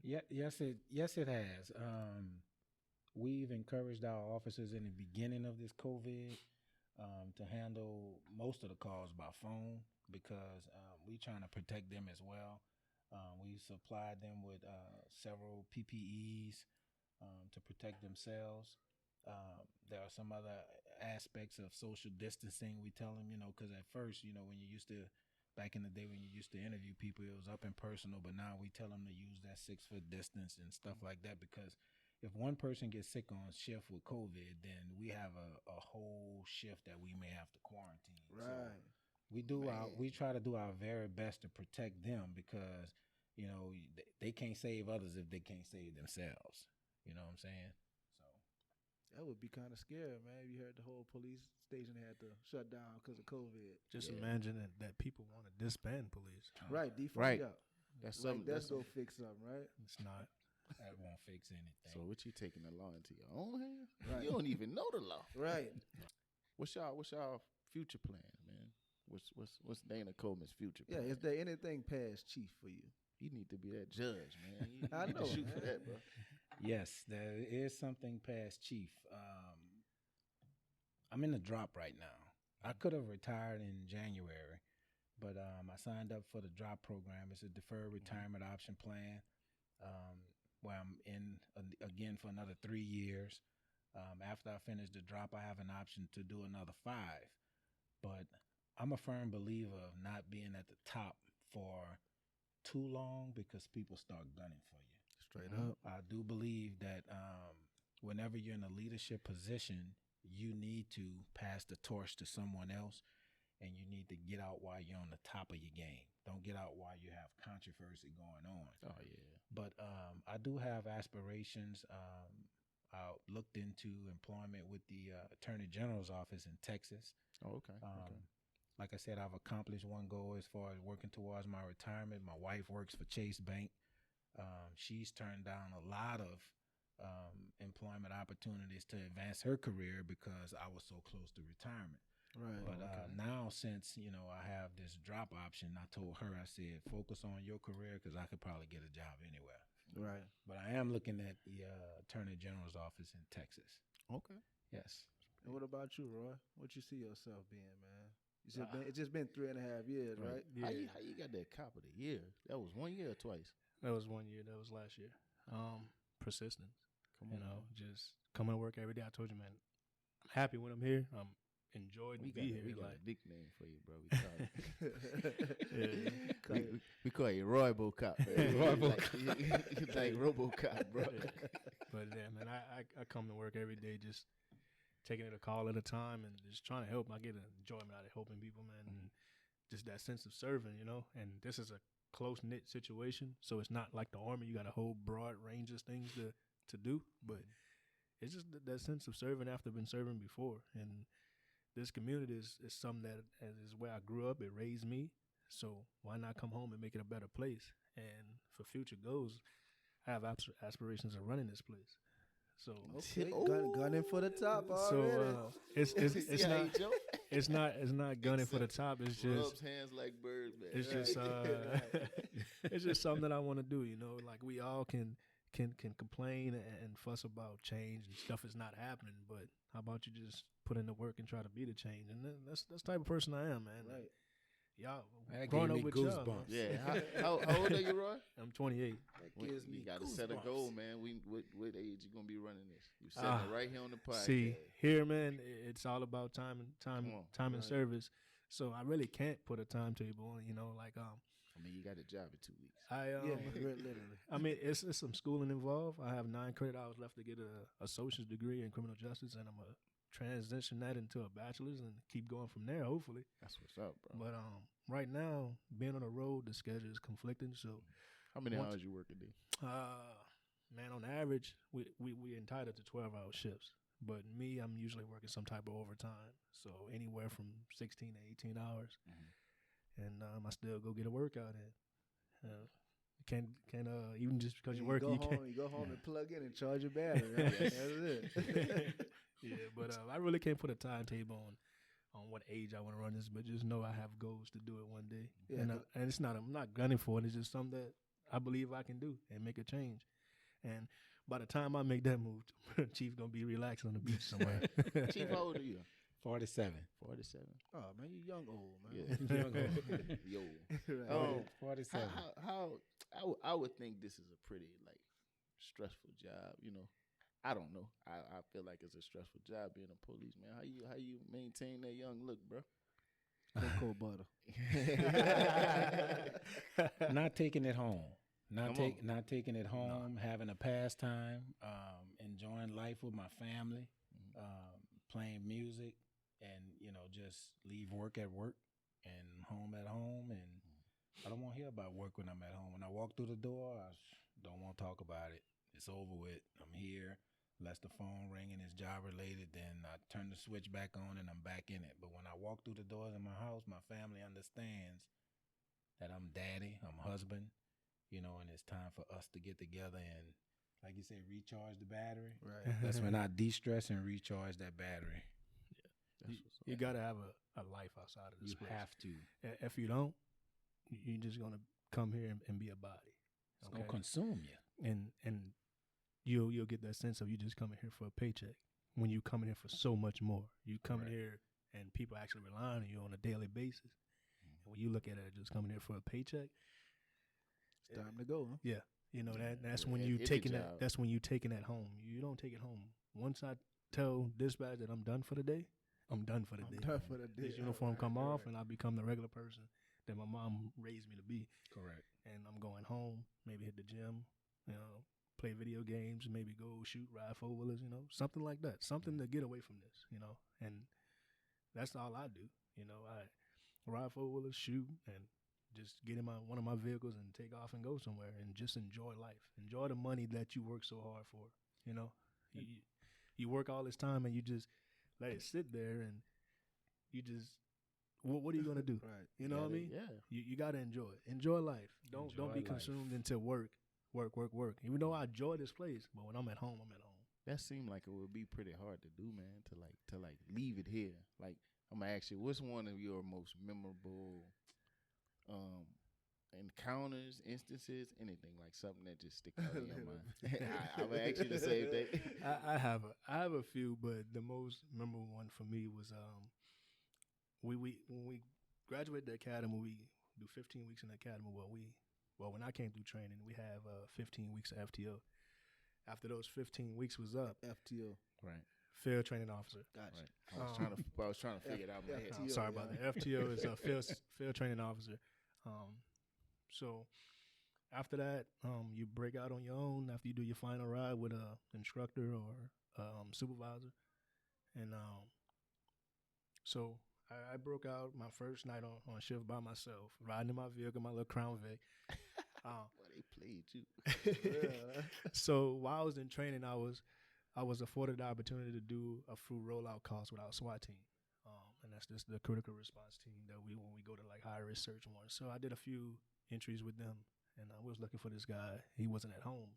Yeah, yes, it has. We've encouraged our officers in the beginning of this COVID to handle most of the calls by phone because we're trying to protect them as well. We supplied them with several PPEs to protect themselves. There are some other aspects of social distancing. We tell them, you know, because at first, you know, when you used to, back in the day when you used to interview people, it was up and personal, but now we tell them to use that 6-foot distance and stuff like that, because if one person gets sick on shift with COVID, then we have a whole shift that we may have to quarantine. Right. So we try to do our very best to protect them because, you know, they can't save others if they can't save themselves. You know what I'm saying? So That would be kind of scary, man. You heard the whole police station had to shut down because of COVID. Just imagine that people want to disband police. Right, defund Right. out. That's Like, something. that's go fix something, right? It's not. That won't fix anything. So what you taking the law into your own hands? Right. You don't even know the law. Right. What's y'all future plans, man? What's Dana Coleman's future Yeah, plan? is there anything past Cheif for you? You need to be that judge, man. You I need know, to shoot for man. that, bro. Yes, there is something past Cheif. I'm in the drop right now. I could have retired in January, but I signed up for the drop program. It's a deferred retirement option plan where I'm in again for another 3 years. After I finish the drop, I have an option to do another 5. But I'm a firm believer of not being at the top for too long because people start gunning for you. Straight up. I do believe that whenever you're in a leadership position, you need to pass the torch to someone else, and you need to get out while you're on the top of your game. Don't get out while you have controversy going on. Oh yeah. But I do have aspirations. I looked into employment with the Attorney General's office in Texas. Oh, okay. Okay. Like I said, I've accomplished one goal as far as working towards my retirement. My wife works for Chase Bank. She's turned down a lot of employment opportunities to advance her career because I was so close to retirement. Right. But now, since I have this drop option, I told her, I said, focus on your career because I could probably get a job anywhere. Right. But I am looking at the Attorney General's office in Texas. Okay. Yes. And what about you, Roy? What you see yourself being, man? It's just been 3.5 years, right? Yeah. How you got that cop of the year? That was 1 year or twice? That was 1 year. That was last year. Persistence. Come You on. know, just coming to work every day. I told you, man, I'm happy when I'm here. I'm enjoyed to be here. We got Like, a nickname for you, bro. We call yeah. it. we call you Roy-Bo Cop. It's like RoboCop, bro. But yeah, man, I come to work every day just taking it a call at a time and just trying to help. I get enjoyment out of helping people, man, and just that sense of serving, And this is a close-knit situation, so it's not like the Army. You got a whole broad range of things to do, but it's just that sense of serving after been serving before. And this community is something that is where I grew up. It raised me, so why not come home and make it a better place? And for future goals, I have aspirations of running this place. So Okay, gunning for the top so already. it's not gunning for the top. It's just Rubs hands like birds, man. it's just it's just something that I want to do. Like we all can complain and fuss about change and stuff is not happening, but how about you just put in the work and try to be the change? And that's the type of person I am, man. Right. Y'all That growing gave up me with y'all. goosebumps. Yeah. How old are you, Roy? I'm 28. That gives me You got to set a goosebumps. goal, man. What age you gonna be running this? You setting it right here on the podcast. See, here, man, it's all about time Come on. and service. So I really can't put a timetable on. I mean, you got a job in 2 weeks. Literally. I mean, it's some schooling involved. I have 9 credit hours left to get a associate's degree in criminal justice, and I'm gonna transition that into a bachelor's and keep going from there, hopefully. That's what's up, bro. But right now, being on the road, the schedule is conflicting. So, How many once- hours you work a day? man, on average, we entitled to 12-hour shifts. But me, I'm usually working some type of overtime, so anywhere from 16 to 18 hours, and I still go get a workout in. Can't even just because you work, you can't. You go home and plug in and charge your battery. Right? That's it. Yeah, but I really can't put a timetable on what age I want to run this, but just know I have goals to do it one day. Yeah, And it's not, I'm not gunning for it. It's just something that I believe I can do and make a change. And by the time I make that move, Cheif gonna be relaxing on the beach somewhere. Chief, how old are you? 47. 47. Oh man, you young old man. Yeah. Young old. Yo. Right. 47. I would think this is a pretty stressful job. I don't know. I feel like it's a stressful job being a policeman. How you maintain that young look, bro? Cocoa butter. Not taking it home. Come on. Not taking it home, having a pastime, enjoying life with my family, playing music, and just leave work at work and home at home. And I don't want to hear about work when I'm at home. When I walk through the door, I don't want to talk about it. It's over with. I'm here. Unless the phone ring and it's job related, then I turn the switch back on and I'm back in it. But when I walk through the doors of my house, my family understands that I'm daddy, I'm husband, you know, and it's time for us to get together and, like you say, recharge the battery. Right. That's when I de-stress and recharge that battery. You got to have a life outside of this You place. have to. If you don't, you're just going to come here and be a body. It's going to consume you. And you'll get that sense of you just coming here for a paycheck when you coming here for so much more. You coming here and people actually relying on you on a daily basis. And when you look at it just coming here for a paycheck, It's time to go, huh? yeah, you know that's when you taking that. That's when you taking that home. You don't take it home. Once I tell dispatch that I'm done for the day, I'm done for the day. Done for the day. This uniform come off, and I become the regular person that my mom raised me to be. Correct. And I'm going home, maybe hit the gym, you know, play video games, maybe go shoot, ride four-wheelers, you know, something like that. Something to get away from this, you know. And that's all I do. You know, I ride four-wheelers, shoot, and just get in one of my vehicles and take off and go somewhere and just enjoy life. Enjoy the money that you work so hard for, you know. You work all this time and you just let it sit there and you just what are you gonna do? Right. You know what I mean? Yeah. You gotta enjoy it. Enjoy life. Don't be life. consumed into work. Even though I enjoy this place, but when I'm at home, I'm at home. That seemed like it would be pretty hard to do, man. To leave it here. Like I'm gonna ask you, what's one of your most memorable encounters, instances, anything like something that just stick out in your mind? I'm gonna ask you the same thing. I have a few, but the most memorable one for me was we when we graduate the academy, we do 15 weeks in the academy. When I came through training, we have 15 weeks of FTO. After those 15 weeks was up, FTO. Right. field training officer. Gotcha. Right. I was trying to figure it out in my head. Sorry about that. FTO is a field training officer. So after that, you break out on your own after you do your final ride with a instructor or supervisor. And so I broke out my first night on shift by myself, riding in my vehicle, my little Crown Vic. Well, they played you. So while I was in training, I was afforded the opportunity to do a full rollout course with our SWAT team. And that's just the critical response team that when we go to like high risk search warrants. So I did a few entries with them, and I was looking for this guy. He wasn't at home.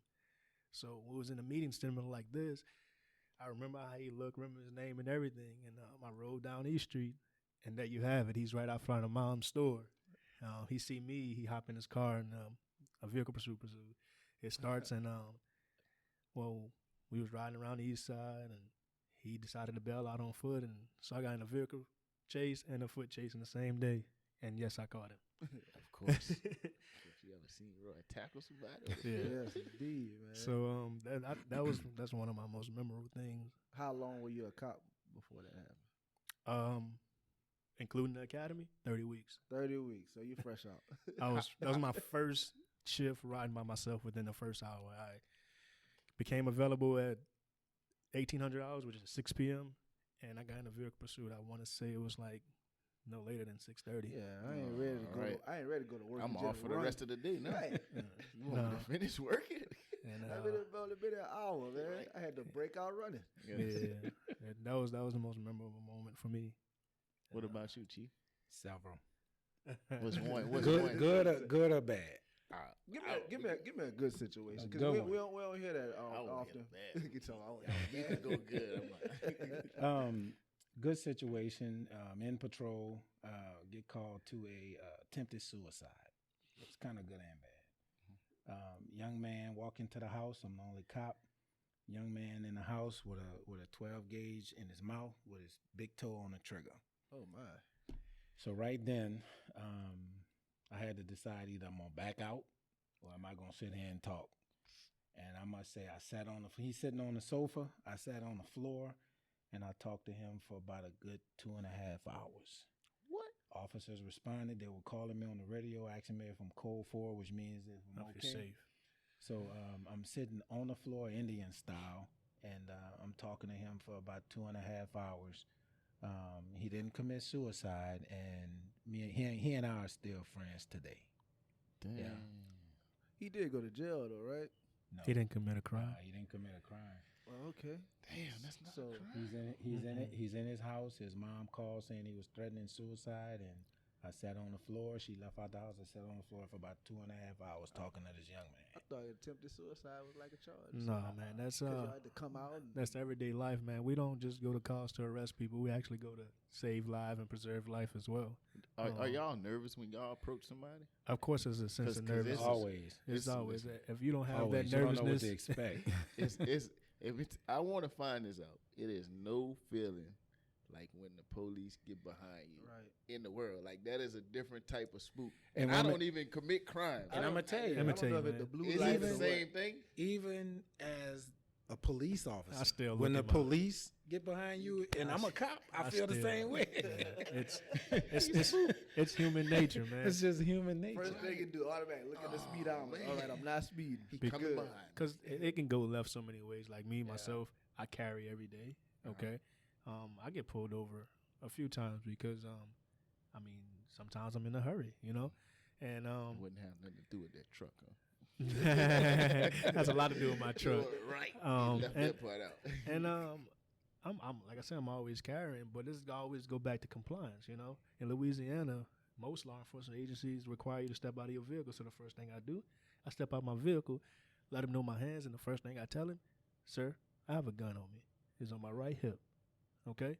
So we was in a meeting similar like this. I remember how he looked, remember his name and everything. And I rode down East Street, and there you have it. He's right out front of Mom's store. He see me. He hop in his car, and a vehicle pursuit. It starts, and we was riding around the east side, and he decided to bail out on foot, and so I got in a vehicle chase and a foot chase in the same day, and yes, I caught him. Of course. If you ever seen Roy tackle somebody. Yeah. Yes, indeed, man. So that's one of my most memorable things. How long were you a cop before that happened? Including the academy, 30 weeks. 30 weeks. So you fresh out. That was my first shift riding by myself within the first hour. I became available at 1800 hours, which is 6 p.m. And I got in a vehicle pursuit. I want to say it was like no later than 6:30. Yeah, I ain't ready to go. Right. I ain't ready to go to work. I'm off for the rest of the day now. Right. You want me to finish working? And I've only been an hour, man. Right. I had to break out running. yeah, and that was the most memorable moment for me. What about you, Chief? Several. What's one? Good or bad? Give me a good situation, A because good we one. don't hear that I won't often. hear You can tell You can go good. I'm like, Good situation. In patrol, get called to a attempted suicide. It's kind of good and bad. Young man walk into the house. I'm the only cop. Young man in the house with a 12 gauge in his mouth with his big toe on the trigger. Oh my! So right then, I had to decide either I'm gonna back out or am I gonna sit here and talk. And I must say, he's sitting on the sofa. I sat on the floor, and I talked to him for about a good 2.5 hours. what? Officers responded. They were calling me on the radio, asking me if I'm code 4, which means if I'm Hope okay. you're safe. So I'm sitting on the floor, Indian style, and I'm talking to him for about 2.5 hours. He didn't commit suicide, and he and I are still friends today. Damn. Yeah. He did go to jail though, right? No, He didn't commit a crime. he didn't commit a crime. Well, okay. Damn, that's not So a crime. He's in his house. His mom called saying he was threatening suicide, and I sat on the floor. She left out the house. I sat on the floor for about 2.5 hours talking to this young man. I thought attempted suicide was like a charge. No, man, that's 'Cause y'all had to come out. And, that's everyday life, man. We don't just go to cause to arrest people. We actually go to save life and preserve life as well. Are y'all nervous when y'all approach somebody? Of course, there's a sense 'Cause of this nervousness. is- Always. It's always if you don't have Always. that You don't know what nervousness. to expect. I want to find this out. It is no feeling like when the police get behind you right. in the world. Like that is a different type of spook. And And I women- don't even commit crimes. And I'm gonna tell you, Let me I tell don't know you, if it the man. blue Is light it or the what. same thing? even as a police officer, I still when the look at my- police get behind you, and I'm a cop, I feel the still- same way. It's human nature, man. It's just human nature. First thing you do, automatic, look at the speedometer. All right, I'm not speeding. He Be coming good. behind. Because it can go left so many ways. Like me, myself, I carry every day. Okay. I get pulled over a few times because, I mean, sometimes I'm in a hurry, you know? And It wouldn't have nothing to do with that truck, huh? has a lot to do with my truck. Right. Um, He left and- that part out. And I'm like I said, I'm always carrying, but this always go back to compliance. You know, in Louisiana, most law enforcement agencies require you to step out of your vehicle. So the first thing I do, I step out my vehicle, let him know my hands, and the first thing I tell him, sir, I have a gun on me. It's on my right hip. Okay,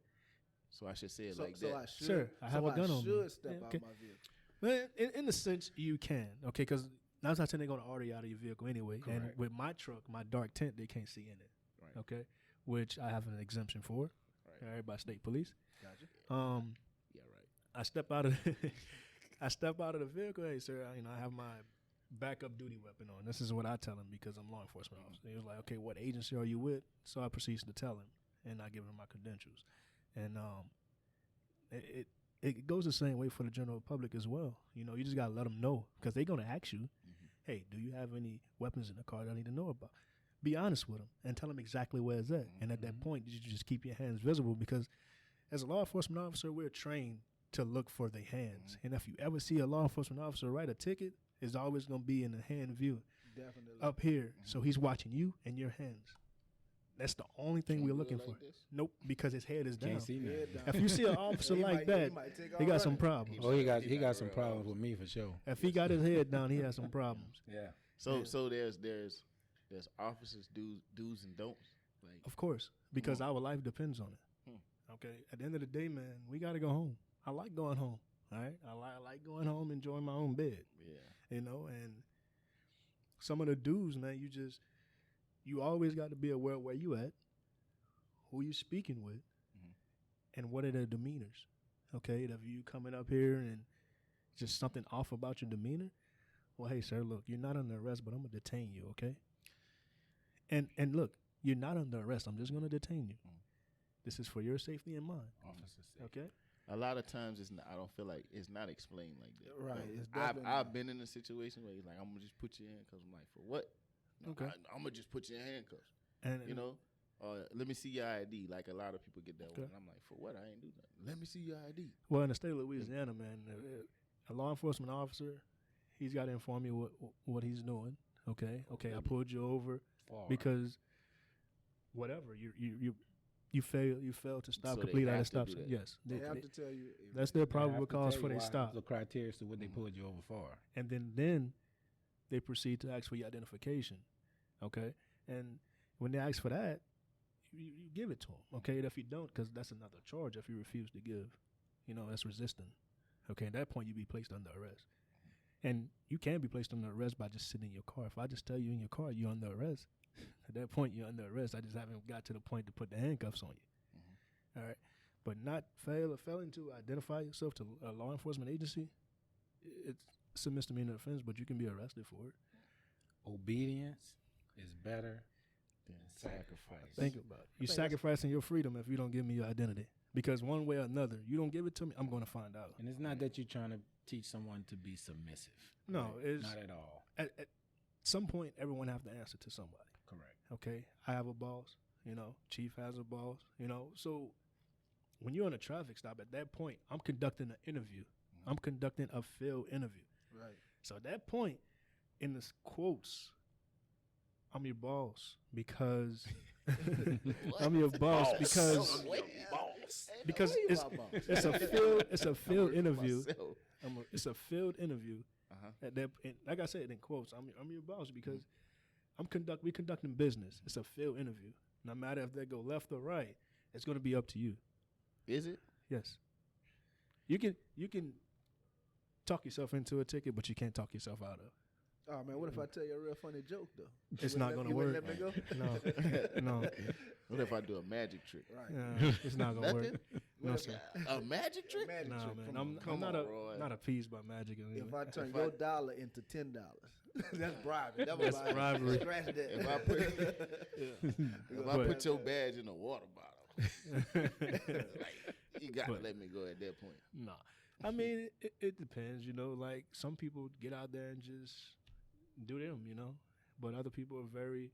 So I should say it So, like so that. I should. Sir, I have a gun on me. should step Yeah, out okay. my vehicle. man. In a sense, you can. Okay, because 9 times out of 10 they're gonna order you out of your vehicle anyway. And Correct. with my truck, my dark tint, they can't see in it. Right. Okay, which I have an exemption for. Right. Right, by state police. Gotcha. Yeah, right. I step out of I step out of the vehicle. Hey, sir, I have my backup duty weapon on. This is what I tell him because I'm law enforcement officer. He was like, okay, what agency are you with? So I proceeds to tell him, and I give him my credentials. And it goes the same way for the general public as well. You know, you just gotta let them know because they're gonna ask you, hey, do you have any weapons in the car that I need to know about? Be honest with them and tell them exactly where it's at. And at that point, you just keep your hands visible because as a law enforcement officer, we're trained to look for the hands. And if you ever see a law enforcement officer write a ticket, it's always going to be in the hand view Definitely. up here. So he's watching you and your hands. That's the only thing Can't we're do it looking like for. this? Nope, because his head is down. Can't see nothing. Head down. If you see an officer He like might- that, might take he off got some running. problems. Oh, he got He got some real problems officer. with me for sure. If he got his head down, he has some problems. Yeah. So there's officers do's and don'ts. Like Of course, because our life depends on it. Okay. At the end of the day, man, we got to go home. I like going home. All right. I like going home, enjoying my own bed. yeah. You know, and some of the dudes, man, you always got to be aware of where you at, who you speaking with, and what are their demeanors. Okay. If you coming up here and just something off about your demeanor, well, hey, sir, look, you're not under arrest, but I'm gonna detain you. Okay. And look, you're not under arrest. I'm just gonna detain you. This is for your safety and mine. Officer said. Okay. A lot of times I don't feel like it's not explained like that. Right, Like, it's I've definitely- been in a situation where he's like, I'm gonna just put you in handcuffs. I'm like, for what? No, Okay. I'm gonna just put you in handcuffs. And You know, let me see your ID. Like a lot of people get that Okay. one. And I'm like, for what? I ain't do nothing. Let me see your ID. well, in the state of Louisiana, man, a law enforcement officer, he's got to inform you what he's doing. Okay. Okay. I pulled you over Far. because whatever you fail to stop So they complete out have of to stop do sign. that. Yes, They have to tell you. that's their They have probable to cause tell for you their why- stop, The criteria to what they pulled you over for. and then they proceed to ask for your identification. Okay, and when they ask for that, you give it to them. Okay, and if you don't, because that's another charge. If you refuse to give, that's resisting. Okay, at that point you be placed under arrest, and you can be placed under arrest by just sitting in your car. If I just tell you in your car you're under arrest, at that point you're under arrest. I just haven't got to the point to put the handcuffs on you. All right, but not failing to identify yourself to a law enforcement agency, it's a misdemeanor offense, but you can be arrested for it. Obedience is better Then than sacrifice. Think about it. You're sacrificing your freedom if you don't give me your identity. Because one way or another, you don't give it to me, I'm going to find out. And it's not that you're trying to teach someone to be submissive. No, Right? it's not at all. At some point, everyone have to answer to somebody. Correct. Okay, I have a boss. Cheif has a boss. So when you're on a traffic stop, at that point, I'm conducting an interview. I'm conducting a field interview. Right. So at that point, in the quotes, I'm your boss because I'm your boss because because it's a field interview. It's a field interview. And like I said in quotes, I'm your boss because we conducting business. It's a field interview. No matter if they go left or right, it's going to be up to you. Is it? Yes. You can talk yourself into a ticket, but you can't talk yourself out of. Oh man, what if I tell you a real funny joke though? It's not going to work. Let me go? No. What if I do a magic trick? Right. It's not going to work. No, What if sir. A magic trick? Magic Nah, trick. man. I'm not appeased by magic. Anyway. If I turn your dollar into $10, that's bribery. That's bribery. Scratch that. If I put your badge in a water bottle, like, you got to let me go at that point. Nah. I mean, it depends, like some people get out there and just do them, but other people are very,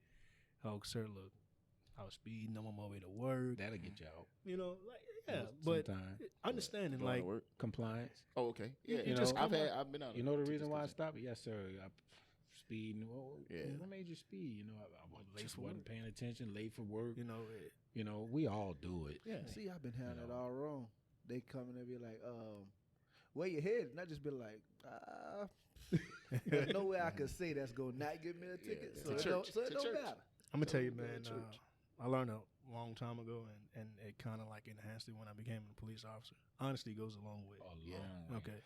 oh, sir, look, I was speeding, I'm on my way to work. That'll get you out. But Sometime. understanding, Going like, to work. Compliance. Oh, okay. Yeah, You just I've come been out. You know the reason why I stopped? Yes, sir. I speeding. Well, Yeah. What made you speed? I Just wasn't paying attention, late for work. it, We all do it. yeah. See, I've been having it all wrong. They come and they be like, where you headed? And I just be like, there's no way I could say that's going to not give me a ticket. it's So a it church. don't It's a church. matter. I'm gonna tell you, Go to man. church. I learned a long time ago, and it kind of like enhanced it when I became a police officer. Honesty goes a long way. Okay.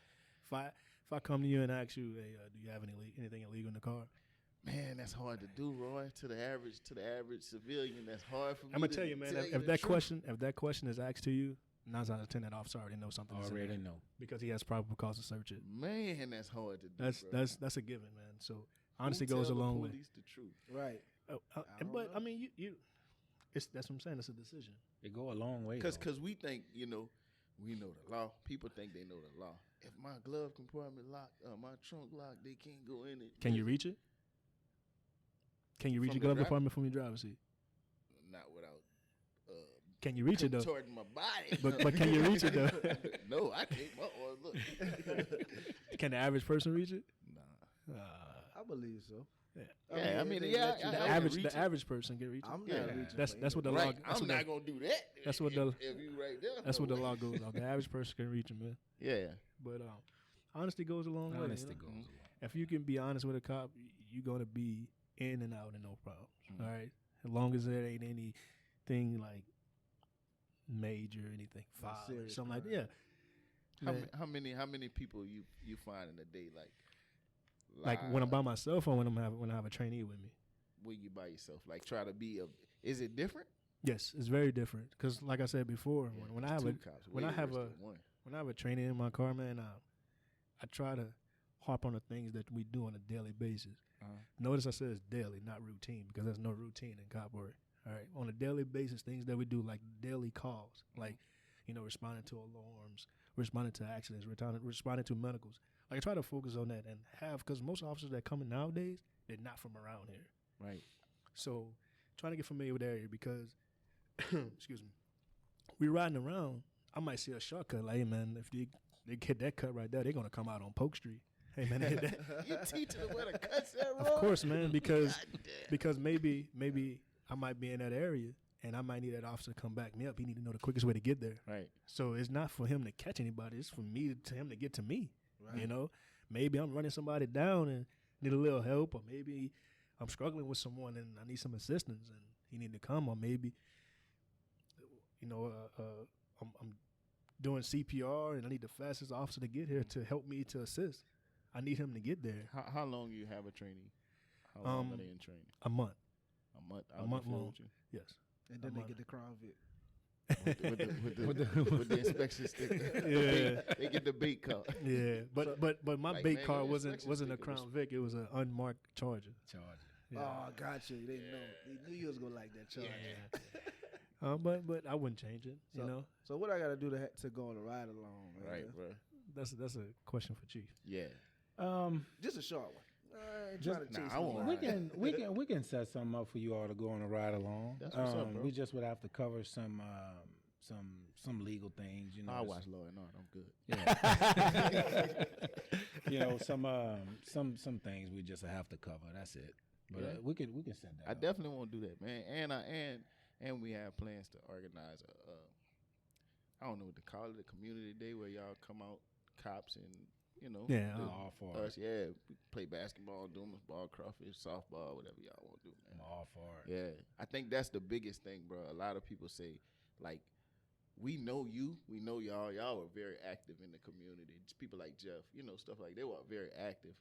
If I come to you and ask you, hey, do you have anything illegal in the car? Man, that's hard to do, Roy. To the average civilian, that's hard for me. I'm gonna tell you, man. If that question is asked to you, 9 out of 10 that officer already knows something. Already know. Because he has probable cause to search it. Man, that's hard to do. That's a given, man. So honesty goes a long way. Police the truth. Right. But I mean, you that's what I'm saying. It's a decision. It go a long way. Because we think, we know the law. People think they know the law. If my glove compartment locked, my trunk locked, they can't go in it. Can you reach it? Can you reach From your the glove compartment from your driver's seat? Not without Can you reach it though? contorting my body. But can you reach it though? No, I can't. Look. Can the average person reach it? Nah. I believe so. Yeah, I mean, they yeah, let you The know. average person can reach it. I'm Yeah. not reaching. That's what the law. Right. I'm not gonna do that. That's what if you right there. That's what the law goes on. The average person can reach it, man. Yeah. But honesty goes a long way. Honesty you know? goes a long. If you can be honest with a cop, you're gonna be in and out and no problems. All right, as long as there ain't anything like major, anything foul or serious something like that. crime. Yeah. How many people you find in a day Like when I'm by myself or when I have a trainee with me. when you by yourself, like try to be is it different? Yes, it's very different because, like I said before, when I have Two a cops, when way I have worse a than one. when I have a trainee in my car, man, I try to harp on the things that we do on a daily basis. Notice I said it's daily, not routine, because there's no routine in cop work. All right, on a daily basis, things that we do like daily calls, like responding to alarms, responding to accidents, responding to medicals. Like I try to focus on that and because most officers that come in nowadays, they're not from around here. Right. So trying to get familiar with the area because, excuse me, we riding around. I might see a shortcut. Like, hey man, if they get that cut right there, they're gonna come out on Polk Street. Hey man, they hit that. You teaching them where to cut that road? Of course, man, because maybe I might be in that area and I might need that officer to come back me up. He need to know the quickest way to get there. Right. So it's not for him to catch anybody. It's for him to get to me. Right. Maybe I'm running somebody down and need a little help, or maybe I'm struggling with someone and I need some assistance and he need to come, or maybe I'm doing CPR and I need the fastest officer to get here to help me to assist. I need him to get there. How long you have a trainee? How long are they in training? A month. A month. A month long. You? Yes. And then they get the Crown Vic. with the inspection sticker. Yeah. They get the bait card. Yeah, but my Like, bait man, card your wasn't inspection a sticker Crown Vic. It was an unmarked Charger. Yeah. Oh, gotcha. They know. They knew you was gonna like that charge. But I wouldn't change it. So- So what I gotta do to go on a ride along, man? Right, bro. That's a question for Chief. Yeah. Just a short one. I ain't Just- trying to chase I no won't ride. we can set something up for you all to go on a ride along. That's what's up, bro. We just would have to cover some legal things. I watch Law and Order. I'm good. Yeah. Some things we just have to cover. That's it. But we can set that. I up. definitely won't do that, man. And we have plans to organize I don't know what to call it, a community day where y'all come out, cops and Yeah, do all for us. Yeah, we play basketball, Dumas ball, crawfish, softball, whatever y'all want to do, man. I'm all for it. Yeah, I think that's the biggest thing, bro. A lot of people say, like, we know you, we know y'all. Y'all were very active in the community. Just people like Jeff, stuff like they were very active.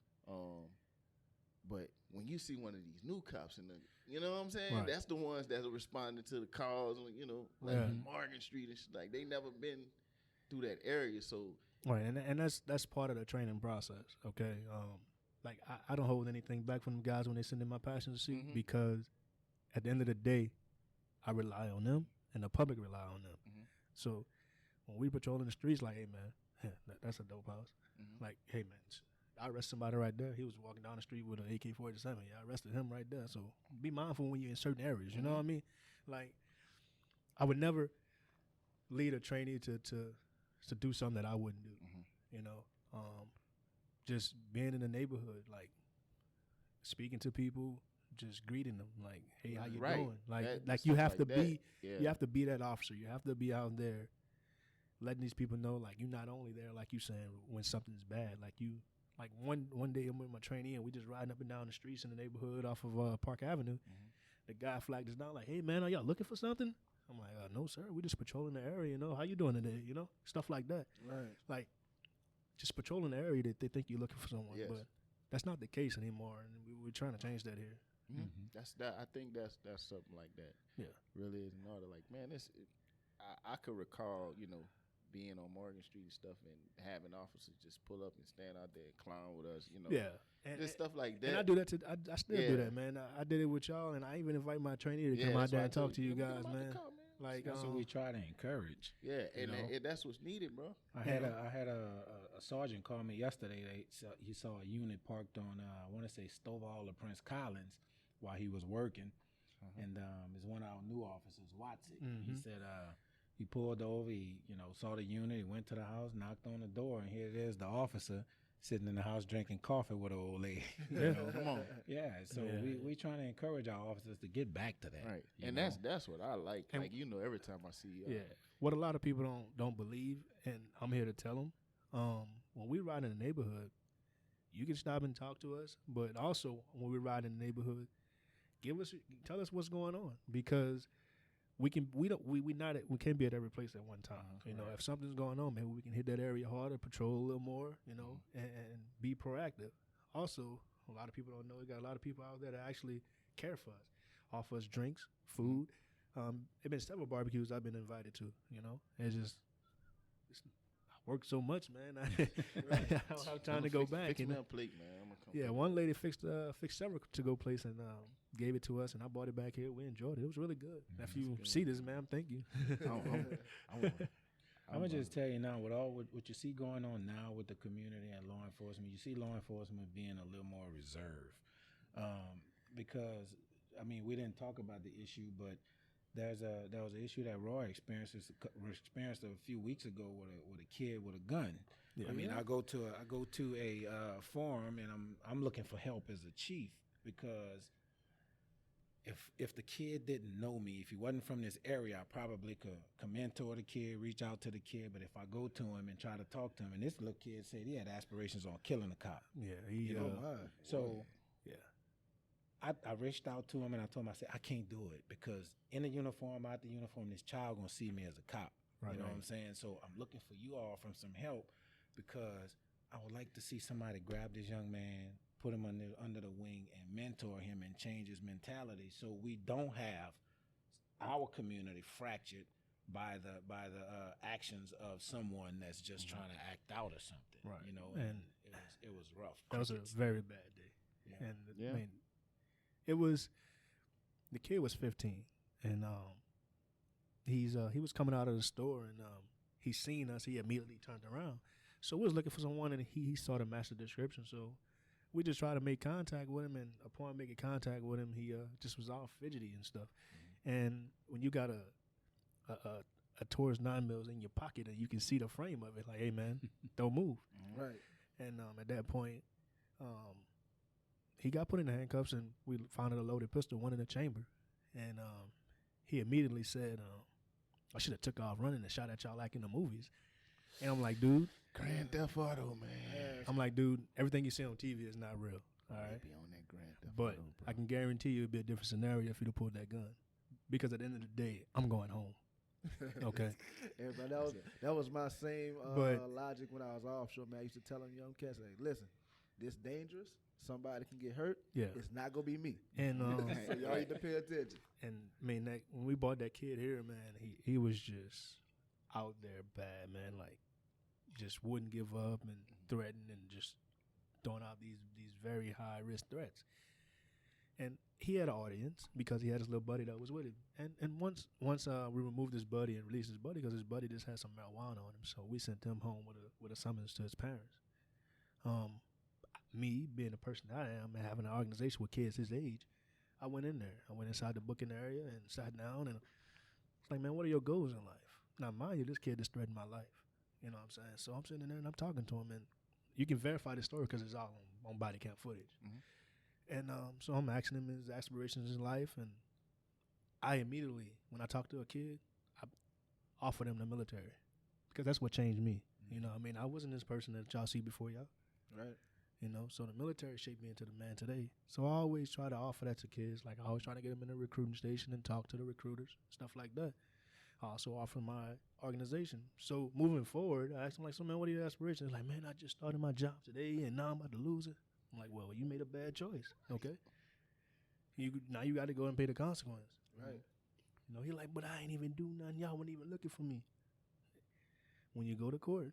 But when you see one of these new cops in the, you know what I'm saying? Right. That's the ones that are responding to the calls, like Morgan Street and shit. Like they never been through that area, so. Right, and that's part of the training process. Okay, like I don't hold anything back from them guys when they send in my passenger seat because at the end of the day, I rely on them and the public rely on them. So when we patrolling the streets, like, hey man, that's a dope house. Like, hey man, I arrested somebody right there. He was walking down the street with an AK-47. Yeah, I arrested him right there. So be mindful when you're in certain areas. You know what I mean? Like, I would never lead a trainee to do something that I wouldn't do. Just being in the neighborhood, like speaking to people, just greeting them, like, hey, how you doing? Like you have to be, you have to be that officer. You have to be out there letting these people know, like, you're not only there, like you saying, when something's bad. Like one day I'm with my trainee and we just riding up and down the streets in the neighborhood off of Park Avenue. The guy flagged us down like, hey man, are y'all looking for something? I'm like, no sir, we just patrolling the area. How you doing today? Stuff like that. Right. Like, just patrolling the area that they think you're looking for someone, but that's not the case anymore, and we're trying to change that here. That's that. I think that's something like that. Yeah, really is in order. Like, man, I could recall, being on Morgan Street and stuff, and having officers just pull up and stand out there and clown with us, Yeah, and just stuff like that. And I do that. I still do that, man. I did it with y'all, and I even invite my trainee to come out there and talk to you guys, man. Like, that's what we try to encourage. Yeah, and that's what's needed, bro. I had a sergeant call me yesterday. He saw a unit parked on I want to say Stovall or Prince Collins while he was working, and it's one of our new officers, Watson. He said he pulled over. He saw the unit. He went to the house, knocked on the door, and here it is, the officer sitting in the house drinking coffee with an old lady. Come on. Yeah, so we trying to encourage our officers to get back to that. Right, and that's what I like. And like, every time I see you. What a lot of people don't believe, and I'm here to tell them, when we ride in the neighborhood, you can stop and talk to us, but also when we ride in the neighborhood, tell us what's going on, because we can't be at every place at one time. If something's going on, maybe we can hit that area harder, patrol a little more, and be proactive. Also, a lot of people don't know, we got a lot of people out there that actually care for us, offer us drinks, food. There've been several barbecues I've been invited to. I work so much, man. I don't have time to go back. Fix me a plate, man. I'm gonna come. Yeah, one lady fixed several to-go plates and gave it to us, and I bought it back here. We enjoyed it. It was really good. If you see this, ma'am, thank you. I'm gonna just tell you now, with all what you see going on now with the community and law enforcement, you see law enforcement being a little more reserved, because we didn't talk about the issue, but there was an issue that Roy experienced a few weeks ago with a kid with a gun. I go to a forum and I'm looking for help as a chief, because if the kid didn't know me, if he wasn't from this area, I probably could mentor the kid, reach out to the kid. But if I go to him and try to talk to him, and this little kid said he had aspirations on killing a cop. Yeah, So I reached out to him and I told him, I said, I can't do it, because in the uniform, out the uniform, this child gonna see me as a cop. Right, you know what I'm saying? So I'm looking for you all from some help, because I would like to see somebody grab this young man, put him under the wing, and mentor him and change his mentality, so we don't have our community fractured by the actions of someone that's just trying to act out or something. Right. And it was rough. That was a very bad day. Yeah. And it was, the kid was 15, and he was coming out of the store, and he seen us. He immediately turned around. So we was looking for someone, and he saw the master description. So we just tried to make contact with him, and upon making contact with him, he just was all fidgety and stuff. And when you got a Taurus 9mm in your pocket and you can see the frame of it, like, hey man, don't move. Right. And at that point, he got put in the handcuffs, and we found a loaded pistol, one in the chamber. And he immediately said, I should have took off running and shot at y'all like in the movies. And I'm like, dude. Grand Theft Auto, man. I'm like, dude, everything you see on TV is not real. All right. Be on that Grand Theft But Auto, bro. I can guarantee you it'd be a different scenario if you'd have pulled that gun. Because at the end of the day, I'm going home. Okay. Yeah, but that was my same logic when I was offshore, man. I used to tell them young cats, like, listen, this dangerous. Somebody can get hurt. Yeah. It's not gonna be me. And so y'all need to pay attention. And I mean, when we bought that kid here, man, he was just out there bad, man. Like, just wouldn't give up and threaten and just throwing out these very high risk threats. And he had an audience because he had his little buddy that was with him. And once we removed his buddy and released his buddy because his buddy just had some marijuana on him, so we sent him home with a summons to his parents. Me being the person I am and having an organization with kids his age, I went in there. I went inside the booking area and sat down, and it's like, man, what are your goals in life? Now, mind you, this kid just threatened my life. You know what I'm saying? So I'm sitting there and I'm talking to him, and you can verify the story because it's all on body cam footage. Mm-hmm. And so I'm asking him his aspirations in life, and I immediately, when I talk to a kid, I offer them the military because that's what changed me. Mm-hmm. You know what I mean? I wasn't this person that y'all see before y'all. Right. You know, so the military shaped me into the man today. So I always try to offer that to kids. Like, I always try to get them in a recruiting station and talk to the recruiters, stuff like that. I also offer my organization. So moving forward, I asked them, like, so, man, what are your aspirations? Like, man, I just started my job today, and now I'm about to lose it. I'm like, well, you made a bad choice, okay? Now you got to go and pay the consequence. Right. You know, he like, but I ain't even do nothing. Y'all weren't even looking for me. When you go to court,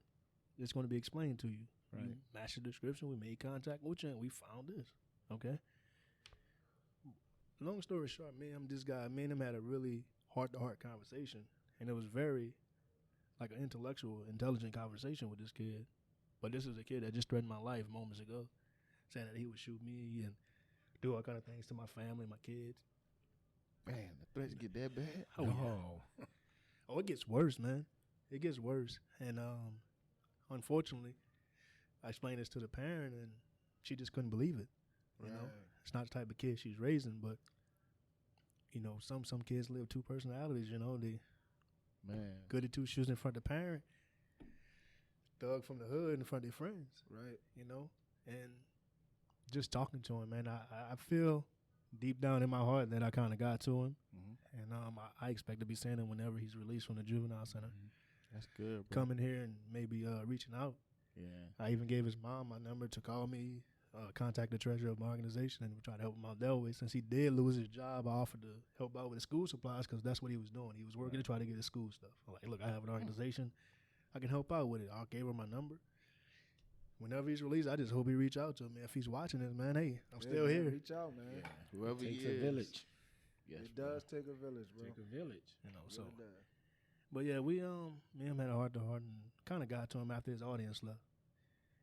it's going to be explained to you. Right. You matched the description. We made contact with you, and we found this. Okay. Long story short, me and this guy, me and him had a really heart-to-heart conversation, and it was very, like, an intellectual, intelligent conversation with this kid. But this is a kid that just threatened my life moments ago, saying that he would shoot me and do all kind of things to my family, my kids. Man, the threats get that bad? Oh, yeah. Oh, it gets worse, man. It gets worse. And unfortunately, I explained this to the parent, and she just couldn't believe it. You know, it's not the type of kid she's raising, but you know, some kids live two personalities. You know, they goody two shoes in front of the parent, thug from the hood in front of their friends. Right. You know, and just talking to him, man, I feel deep down in my heart that I kind of got to him, and I expect to be seeing him whenever he's released from the juvenile center. That's good, bro. Coming here and maybe reaching out. Yeah. I even gave his mom my number to call me, contact the treasurer of my organization, and try to help him out that way. Since he did lose his job, I offered to help out with his school supplies because that's what he was doing. He was working to try to get his school stuff. I'm like, look, I have an organization. I can help out with it. I gave her my number. Whenever he's released, I just hope he reach out to me. If he's watching this, man, hey, I'm still here. Reach out, man. Yeah. Whoever Takes he is. a village. Yes, it does take a village, bro. Take a village. You know, It so. really does. But yeah, me and him had a heart-to-heart and kind of got to him after his audience left.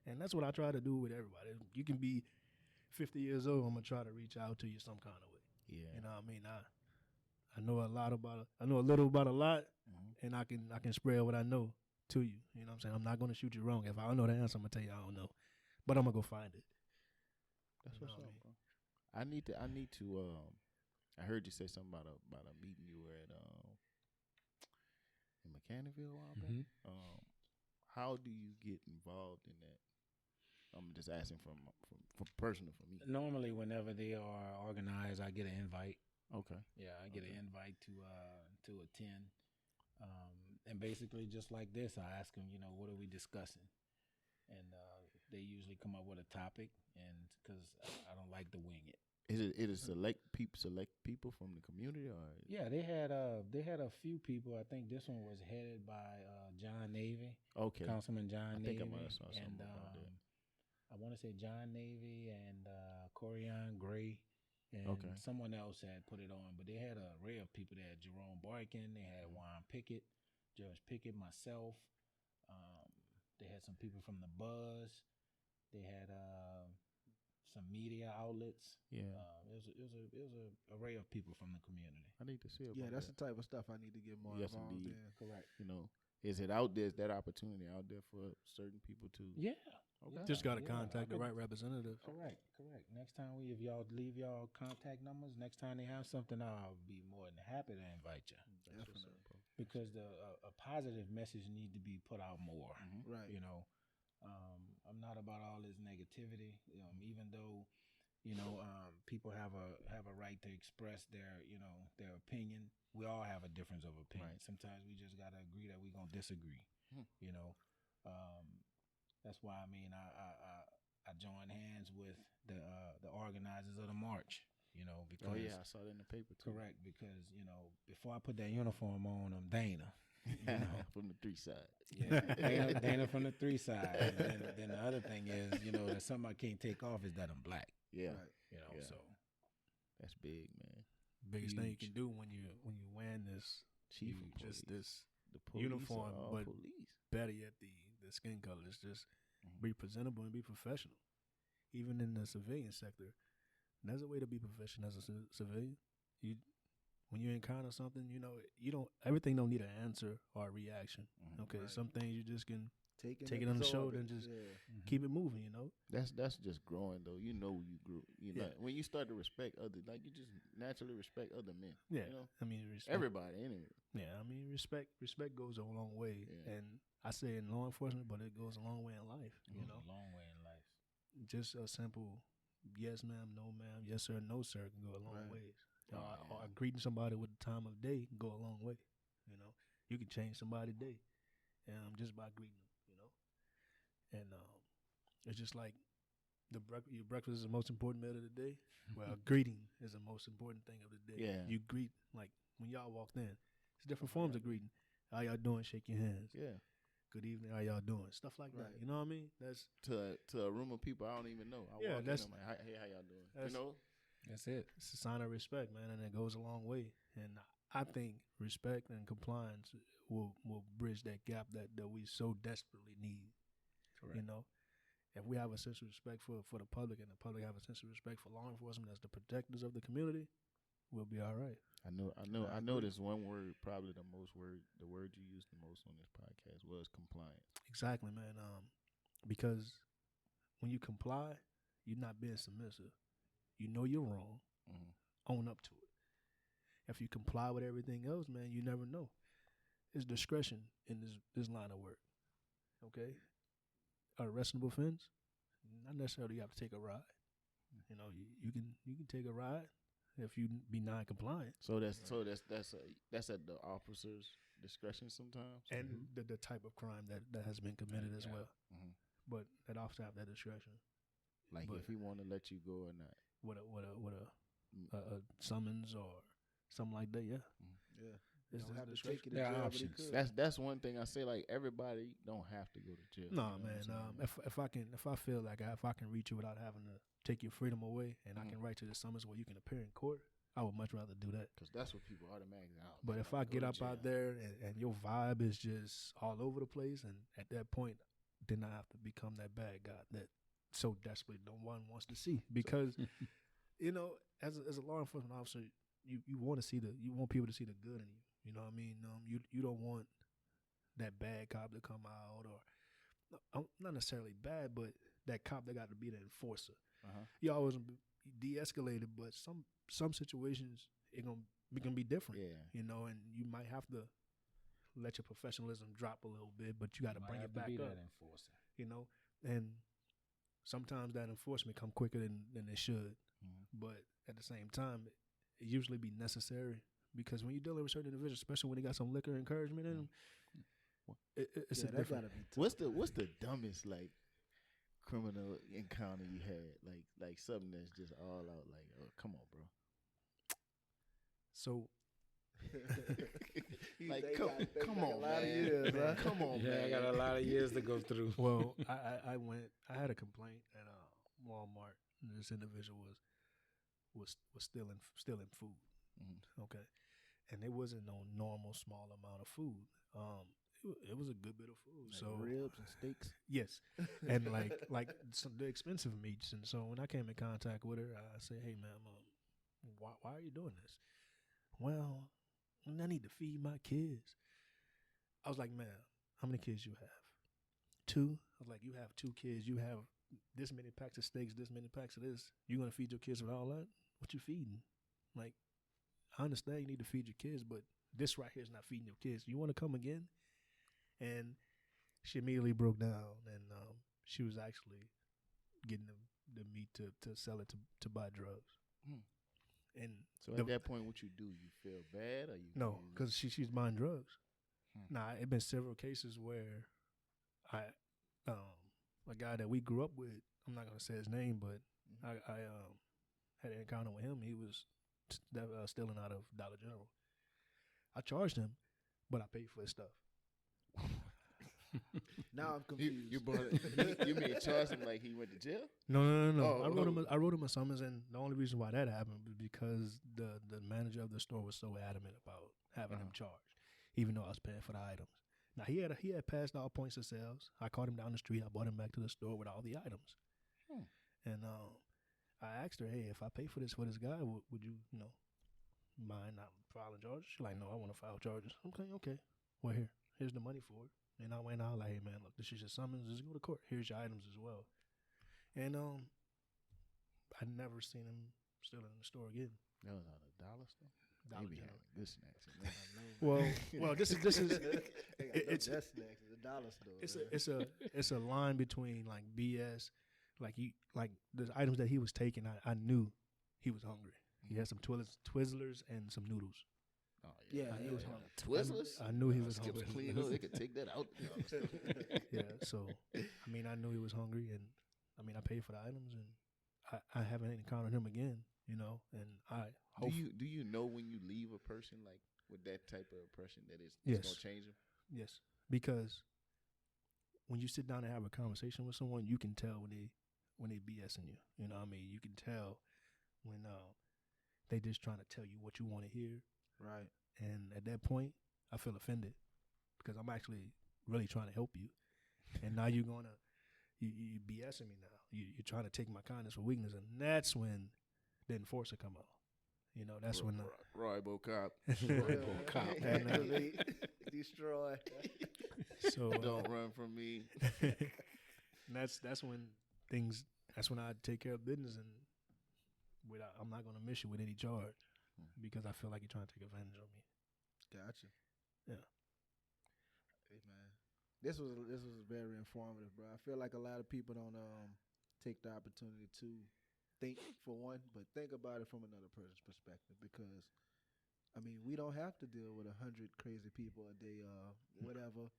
And that's what I try to do with everybody. You can be 50 years old, I'm going to try to reach out to you some kind of way. Yeah. You know what I mean? I know a little about a lot, and I can spread what I know to you. You know what I'm saying? I'm not going to shoot you wrong. If I don't know the answer, I'm going to tell you I don't know. But I'm going to go find it. That's what's up, bro. I need to I heard you say something about a meeting you were at in Mechanicsville a while back. How do you get involved in that? I'm just asking from personal for me. Normally, whenever they are organized, I get an invite. Okay. Yeah, I get an invite to attend. And basically, just like this, I ask them, you know, what are we discussing? And they usually come up with a topic, and because I don't like to wing it. Is it select people from the community, or? Yeah, they had a few people. I think this one was headed by John Navy. Okay. Councilman John Navy. I think I might have saw something about that. I want to say John Navy and Corian Gray and someone else had put it on, but they had an array of people. They had Jerome Barkin, they had Juan Pickett, Judge Pickett, myself. They had some people from the Buzz. They had some media outlets. Yeah, it was a array of people from the community. I need to see it. Yeah, that's the type of stuff I need to get more involved in. Correct. You know, is it out there? Is that opportunity out there for certain people to? Yeah. Okay. Just got to Yeah, contact the I could- right representative. Correct. Next time if y'all leave y'all contact numbers, next time they have something, I'll be more than happy to invite you. Definitely. Because a positive message need to be put out more. Right. You know, I'm not about all this negativity. Even though people have a right to express their opinion. We all have a difference of opinion. Right. Sometimes we just gotta agree that we're gonna disagree. You know, that's why I joined hands with the organizers of the march. Because Oh yeah, I saw it in the paper too. correct, because before I put that uniform on, I'm Dana. From the 3 side. Yeah, Dana from the 3 side. And then the other thing is, that something I can't take off is that I'm black. Yeah, Right. Yeah. So that's big, man. Biggest thing you Huge. can do when you wearing this Chief of just police. this The police uniform, are all but police. better yet the skin color is just Mhm. be presentable and be professional. Even in the civilian sector, there's a way to be professional as a civilian. When you encounter something, you don't everything don't need an answer or a reaction. Mhm. Okay, Right. some things you just can Take it on the shoulder and just keep it moving. That's just growing though. You grew. Yeah. When you start to respect others, like you just naturally respect other men. Yeah, You know? I mean respect. Everybody anyway. Yeah, I mean respect goes a long way, Yeah. and I say in law enforcement, but it goes a long way in life. a long way in life. Just a simple yes ma'am, no ma'am, yes sir, no sir can go a long Right. ways. Oh, Or yeah. greeting somebody with the time of day can go a long way. You can change somebody's day, just by greeting them. And it's just like your breakfast is the most important meal of the day. Well, greeting is the most important thing of the day. Yeah. You greet like when y'all walked in. It's different forms of greeting. How y'all doing? Shake your hands. Yeah. Good evening. How y'all doing? Stuff like that. Right. You know what I mean? That's To a room of people I don't even know. I Yeah, walk in, that's- I'm like, hey, how y'all doing? that's- That's it. it's a sign of respect, man, and it goes a long way. And I think respect and compliance will bridge that gap that we so desperately need. Correct. If we have a sense of respect for the public, and the public have a sense of respect for law enforcement as the protectors of the community, we'll be all right. I know this one word, probably the word you used the most on this podcast was compliance. Exactly, man. Because when you comply, you're not being submissive. You know you're wrong. Mhm. Own up to it. If you comply with everything else, man, you never know. It's discretion in this line of work. Okay? A arrestable offense, not necessarily you have to take a ride. You can take a ride if you be non-compliant. So that's at the officer's discretion sometimes. And the type of crime that has been committed as well. Mhm. But that officer have that discretion. Like but- if he want to let you go or not. With a summons or something like that, yeah. Yeah. It's Don't his have to discretion. take it to There are jail, but he options. could. That's one thing I say. Like everybody don't have to go to jail. No, you know what man. I'm saying? If I feel like if I can reach you without having to take your freedom away, and I Mhm. can write to the summons where you can appear in court, I would much rather do that. Because that's what people automatically out. But if I get up out there and your vibe is just all over the place, and at that point, then I have to become that bad guy that so desperately no one wants to see. Because, as a law enforcement officer, you want people to see the good in you. You know what I mean? You don't want that bad cop to come out, or not necessarily bad, but that cop that got to be the enforcer. Uh-huh. You always be de-escalated, but some situations it can be different. Yeah. And you might have to let your professionalism drop a little bit, but you got to Might bring have it to back be up. that enforcer. And sometimes that enforcement come quicker than it should, Mhm. but at the same time, it usually be necessary because when you're dealing with certain individuals, especially when they got some liquor encouragement in them, it's Yeah, a that different. gotta be tough. What's the dumbest like criminal encounter you had? Like something that's just all out. Like, oh, come on, bro. So Like, They come got on, a lot of man. years, huh? Come on, Yeah, man. I got a lot of years to go through. well, I had a complaint at Walmart. This individual was stealing food. Mhm. Okay, and it wasn't no normal small amount of food. It was a good bit of food. Like so ribs and steaks. yes, and like some the expensive meats. And so when I came in contact with her, I said, "Hey, ma'am, why are you doing this?" Well, I need to feed my kids. I was like, "Ma'am, how many kids you have?" two. I was like, you have 2 kids. You have this many packs of steaks, this many packs of this. You're going to feed your kids with all that? What you feeding? Like, I understand you need to feed your kids, but this right here is not feeding your kids. You want to come again? And she immediately broke down, and she was actually getting the meat to sell it to buy drugs. And So at that point, what you do? You feel bad, or you no, because she's buying drugs. Now, it been several cases where a guy that we grew up with, I'm not gonna say his name, but I had an encounter with him. He was stealing out of Dollar General. I charged him, but I paid for his stuff. Now I'm confused. You made charge him like he went to jail? No. Oh, I wrote him a summons, and the only reason why that happened was because the manager of the store was so adamant about having him charged, even though I was paying for the items. Now he had passed all points of sales. I caught him down the street. I brought him back to the store with all the items, and I asked her, "Hey, if I pay for this guy, would you mind not filing charges?" She's like, "No, I want to file charges." Okay. Well, here's the money for it. And I went out like, "Hey man, look, this is your summons. Just go to court. Here's your items as well." And I never seen him stealing in the store again. That was out of dollar store. Dollar Maybe General. good snacks. Well, this is It's that snacks. It's a dollar store. it's a line between like BS, like the items that he was taking. I knew he was hungry. He had some Twizzlers and some noodles. Oh Yeah, I knew he was hungry. Twizzlers. I knew he was Skips hungry. clean. They could take that out. Yeah, so I mean, I knew he was hungry, and I mean, I paid for the items, and I haven't encountered him again. And I hope. Do you know when you leave a person like with that type of impression that it's Yes. gonna change them? Yes, because when you sit down and have a conversation with someone, you can tell when they BSing you. You know what I mean? You can tell when they just trying to tell you what you want to hear. Right. And at that point, I feel offended because I'm actually really trying to help you. And now you BSing me now. You're trying to take my kindness for weakness, and that's when the enforcer come out. That's when the RoboCop. RoboCop. And, Destroy. so Don't run from me. and that's when things. That's when I take care of business, and I'm not gonna miss you with any charge because I feel like you're trying to take advantage of me. Gotcha. Yeah. Hey man, this was very informative, bro. I feel like a lot of people don't take the opportunity to think for one, but think about it from another person's perspective, because I mean, we don't have to deal with 100 crazy people a day, whatever.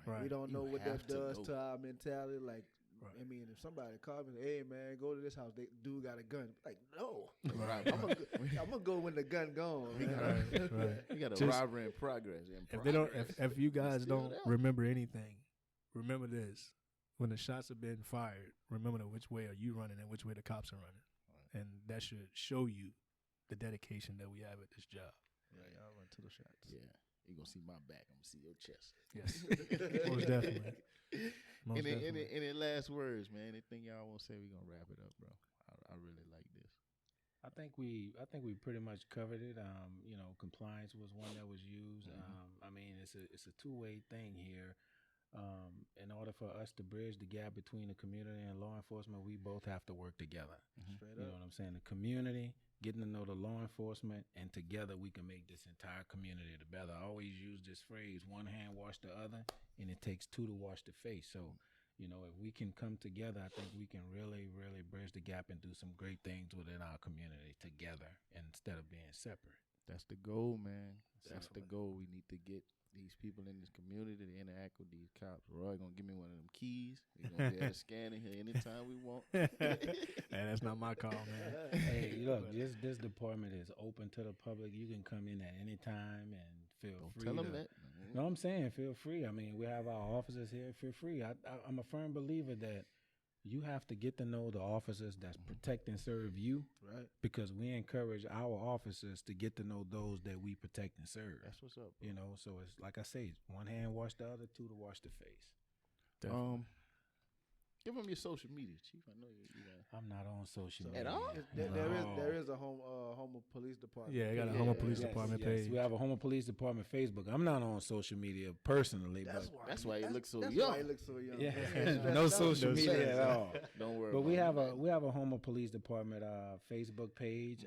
Right. We don't know You what that have to does know. to our mentality. Like, Right. I mean, if somebody called me, "Hey man, go to this house," dude got a gun. Like, no, Right. I'm gonna go when the gun gone. Right. We got a Just- robbery in progress. If you guys Still don't there. remember anything, remember this: when the shots have been fired, remember which way are you running and which way the cops are running, and that should show you the dedication that we have at this job. Yeah, y'all run to the shots. Yeah. You're gonna see my back. I'm gonna see your chest. Yes, most definitely. Most definitely. Any last words, man? Anything y'all want to say? We're gonna wrap it up, bro. I really like this. I think we pretty much covered it. Compliance was one that was used. I mean, it's a two-way thing here. In order for us to bridge the gap between the community and law enforcement, we both have to work together. Straight You know up. what I'm saying? The community, getting to know the law enforcement, and together we can make this entire community better. I always use this phrase, one hand wash the other, and it takes two to wash the face. So, if we can come together, I think we can really, really bridge the gap and do some great things within our community together instead of being separate. That's the goal, man. That's the Definitely. goal. We need to get these people in this community to interact with these cops. Roy gonna give me one of them keys. We're gonna be able to scan in here anytime we want. Hey, that's not my call, man. Hey, look, this department is open to the public. You can come in at any time and feel Don't free. tell them to, that. No, I'm saying feel free. I mean, we have our officers here. Feel free. I'm a firm believer that you have to get to know the officers that's protect and serve you, Right. because we encourage our officers to get to know those that we protect and serve. That's what's up, bro. So it's like I say, one hand wash the other, two to wash the face. Give them your social media, Chief. I know you I'm not on social At media. all? There is a Houma Police Department. Yeah, I got a Houma Police Department page. We have a Houma Police Department Facebook. I'm not on social media personally, That's why you look so That's young. why he looks so young. but no social media at all. Don't worry. But about we have a Houma Police Department Facebook page.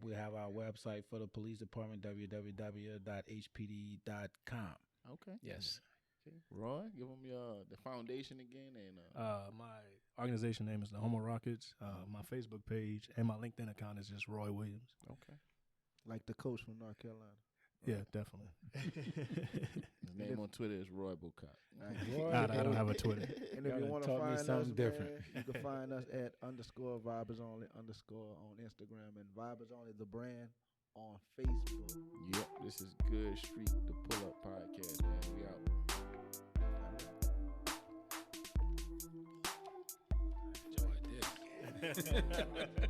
We have our website for the police department, www.hpd.com. Okay. Yes. Okay. Roy, give them the foundation again and My organization name is the Houma Rockets. My Facebook page and my LinkedIn account is just Roy Williams. okay. Like the coach from North Carolina. Yeah, definitely. His name on Twitter is Roy Bocott. I don't have a Twitter. And if you Y'all want to taught me find us, something different. man, you can find us at _Viber'z Only _ on Instagram and Viber'z Only the brand on Facebook. Yep, this is Goode Street, the Pull Up Podcast, man. We out. Enjoyed this.